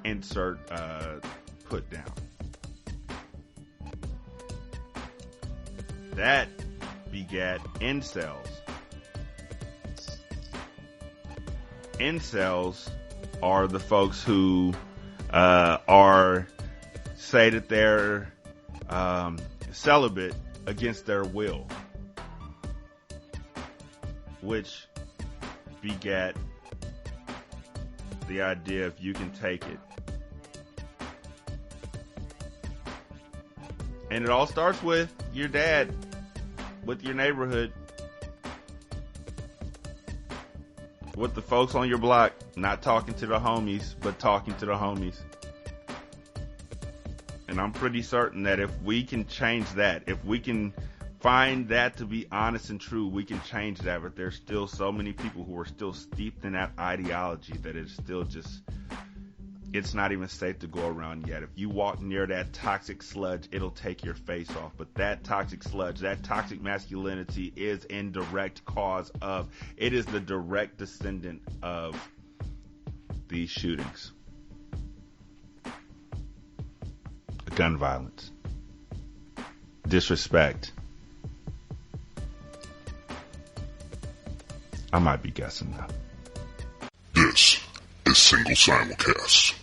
insert put down. That begat incels. Incels are the folks who say that they're celibate against their will, which begat the idea if you can take it. And it all starts with your dad, with your neighborhood, with the folks on your block, not talking to the homies, but talking to the homies. And I'm pretty certain that if we can change that, if we can find that to be honest and true, we can change that. But there's still so many people who are still steeped in that ideology that it's still just, it's not even safe to go around yet. If you walk near that toxic sludge, it'll take your face off. But that toxic sludge, that toxic masculinity is in direct cause of, it is the direct descendant of these shootings. Gun violence, disrespect. I might be guessing now. This is Single Simulcast.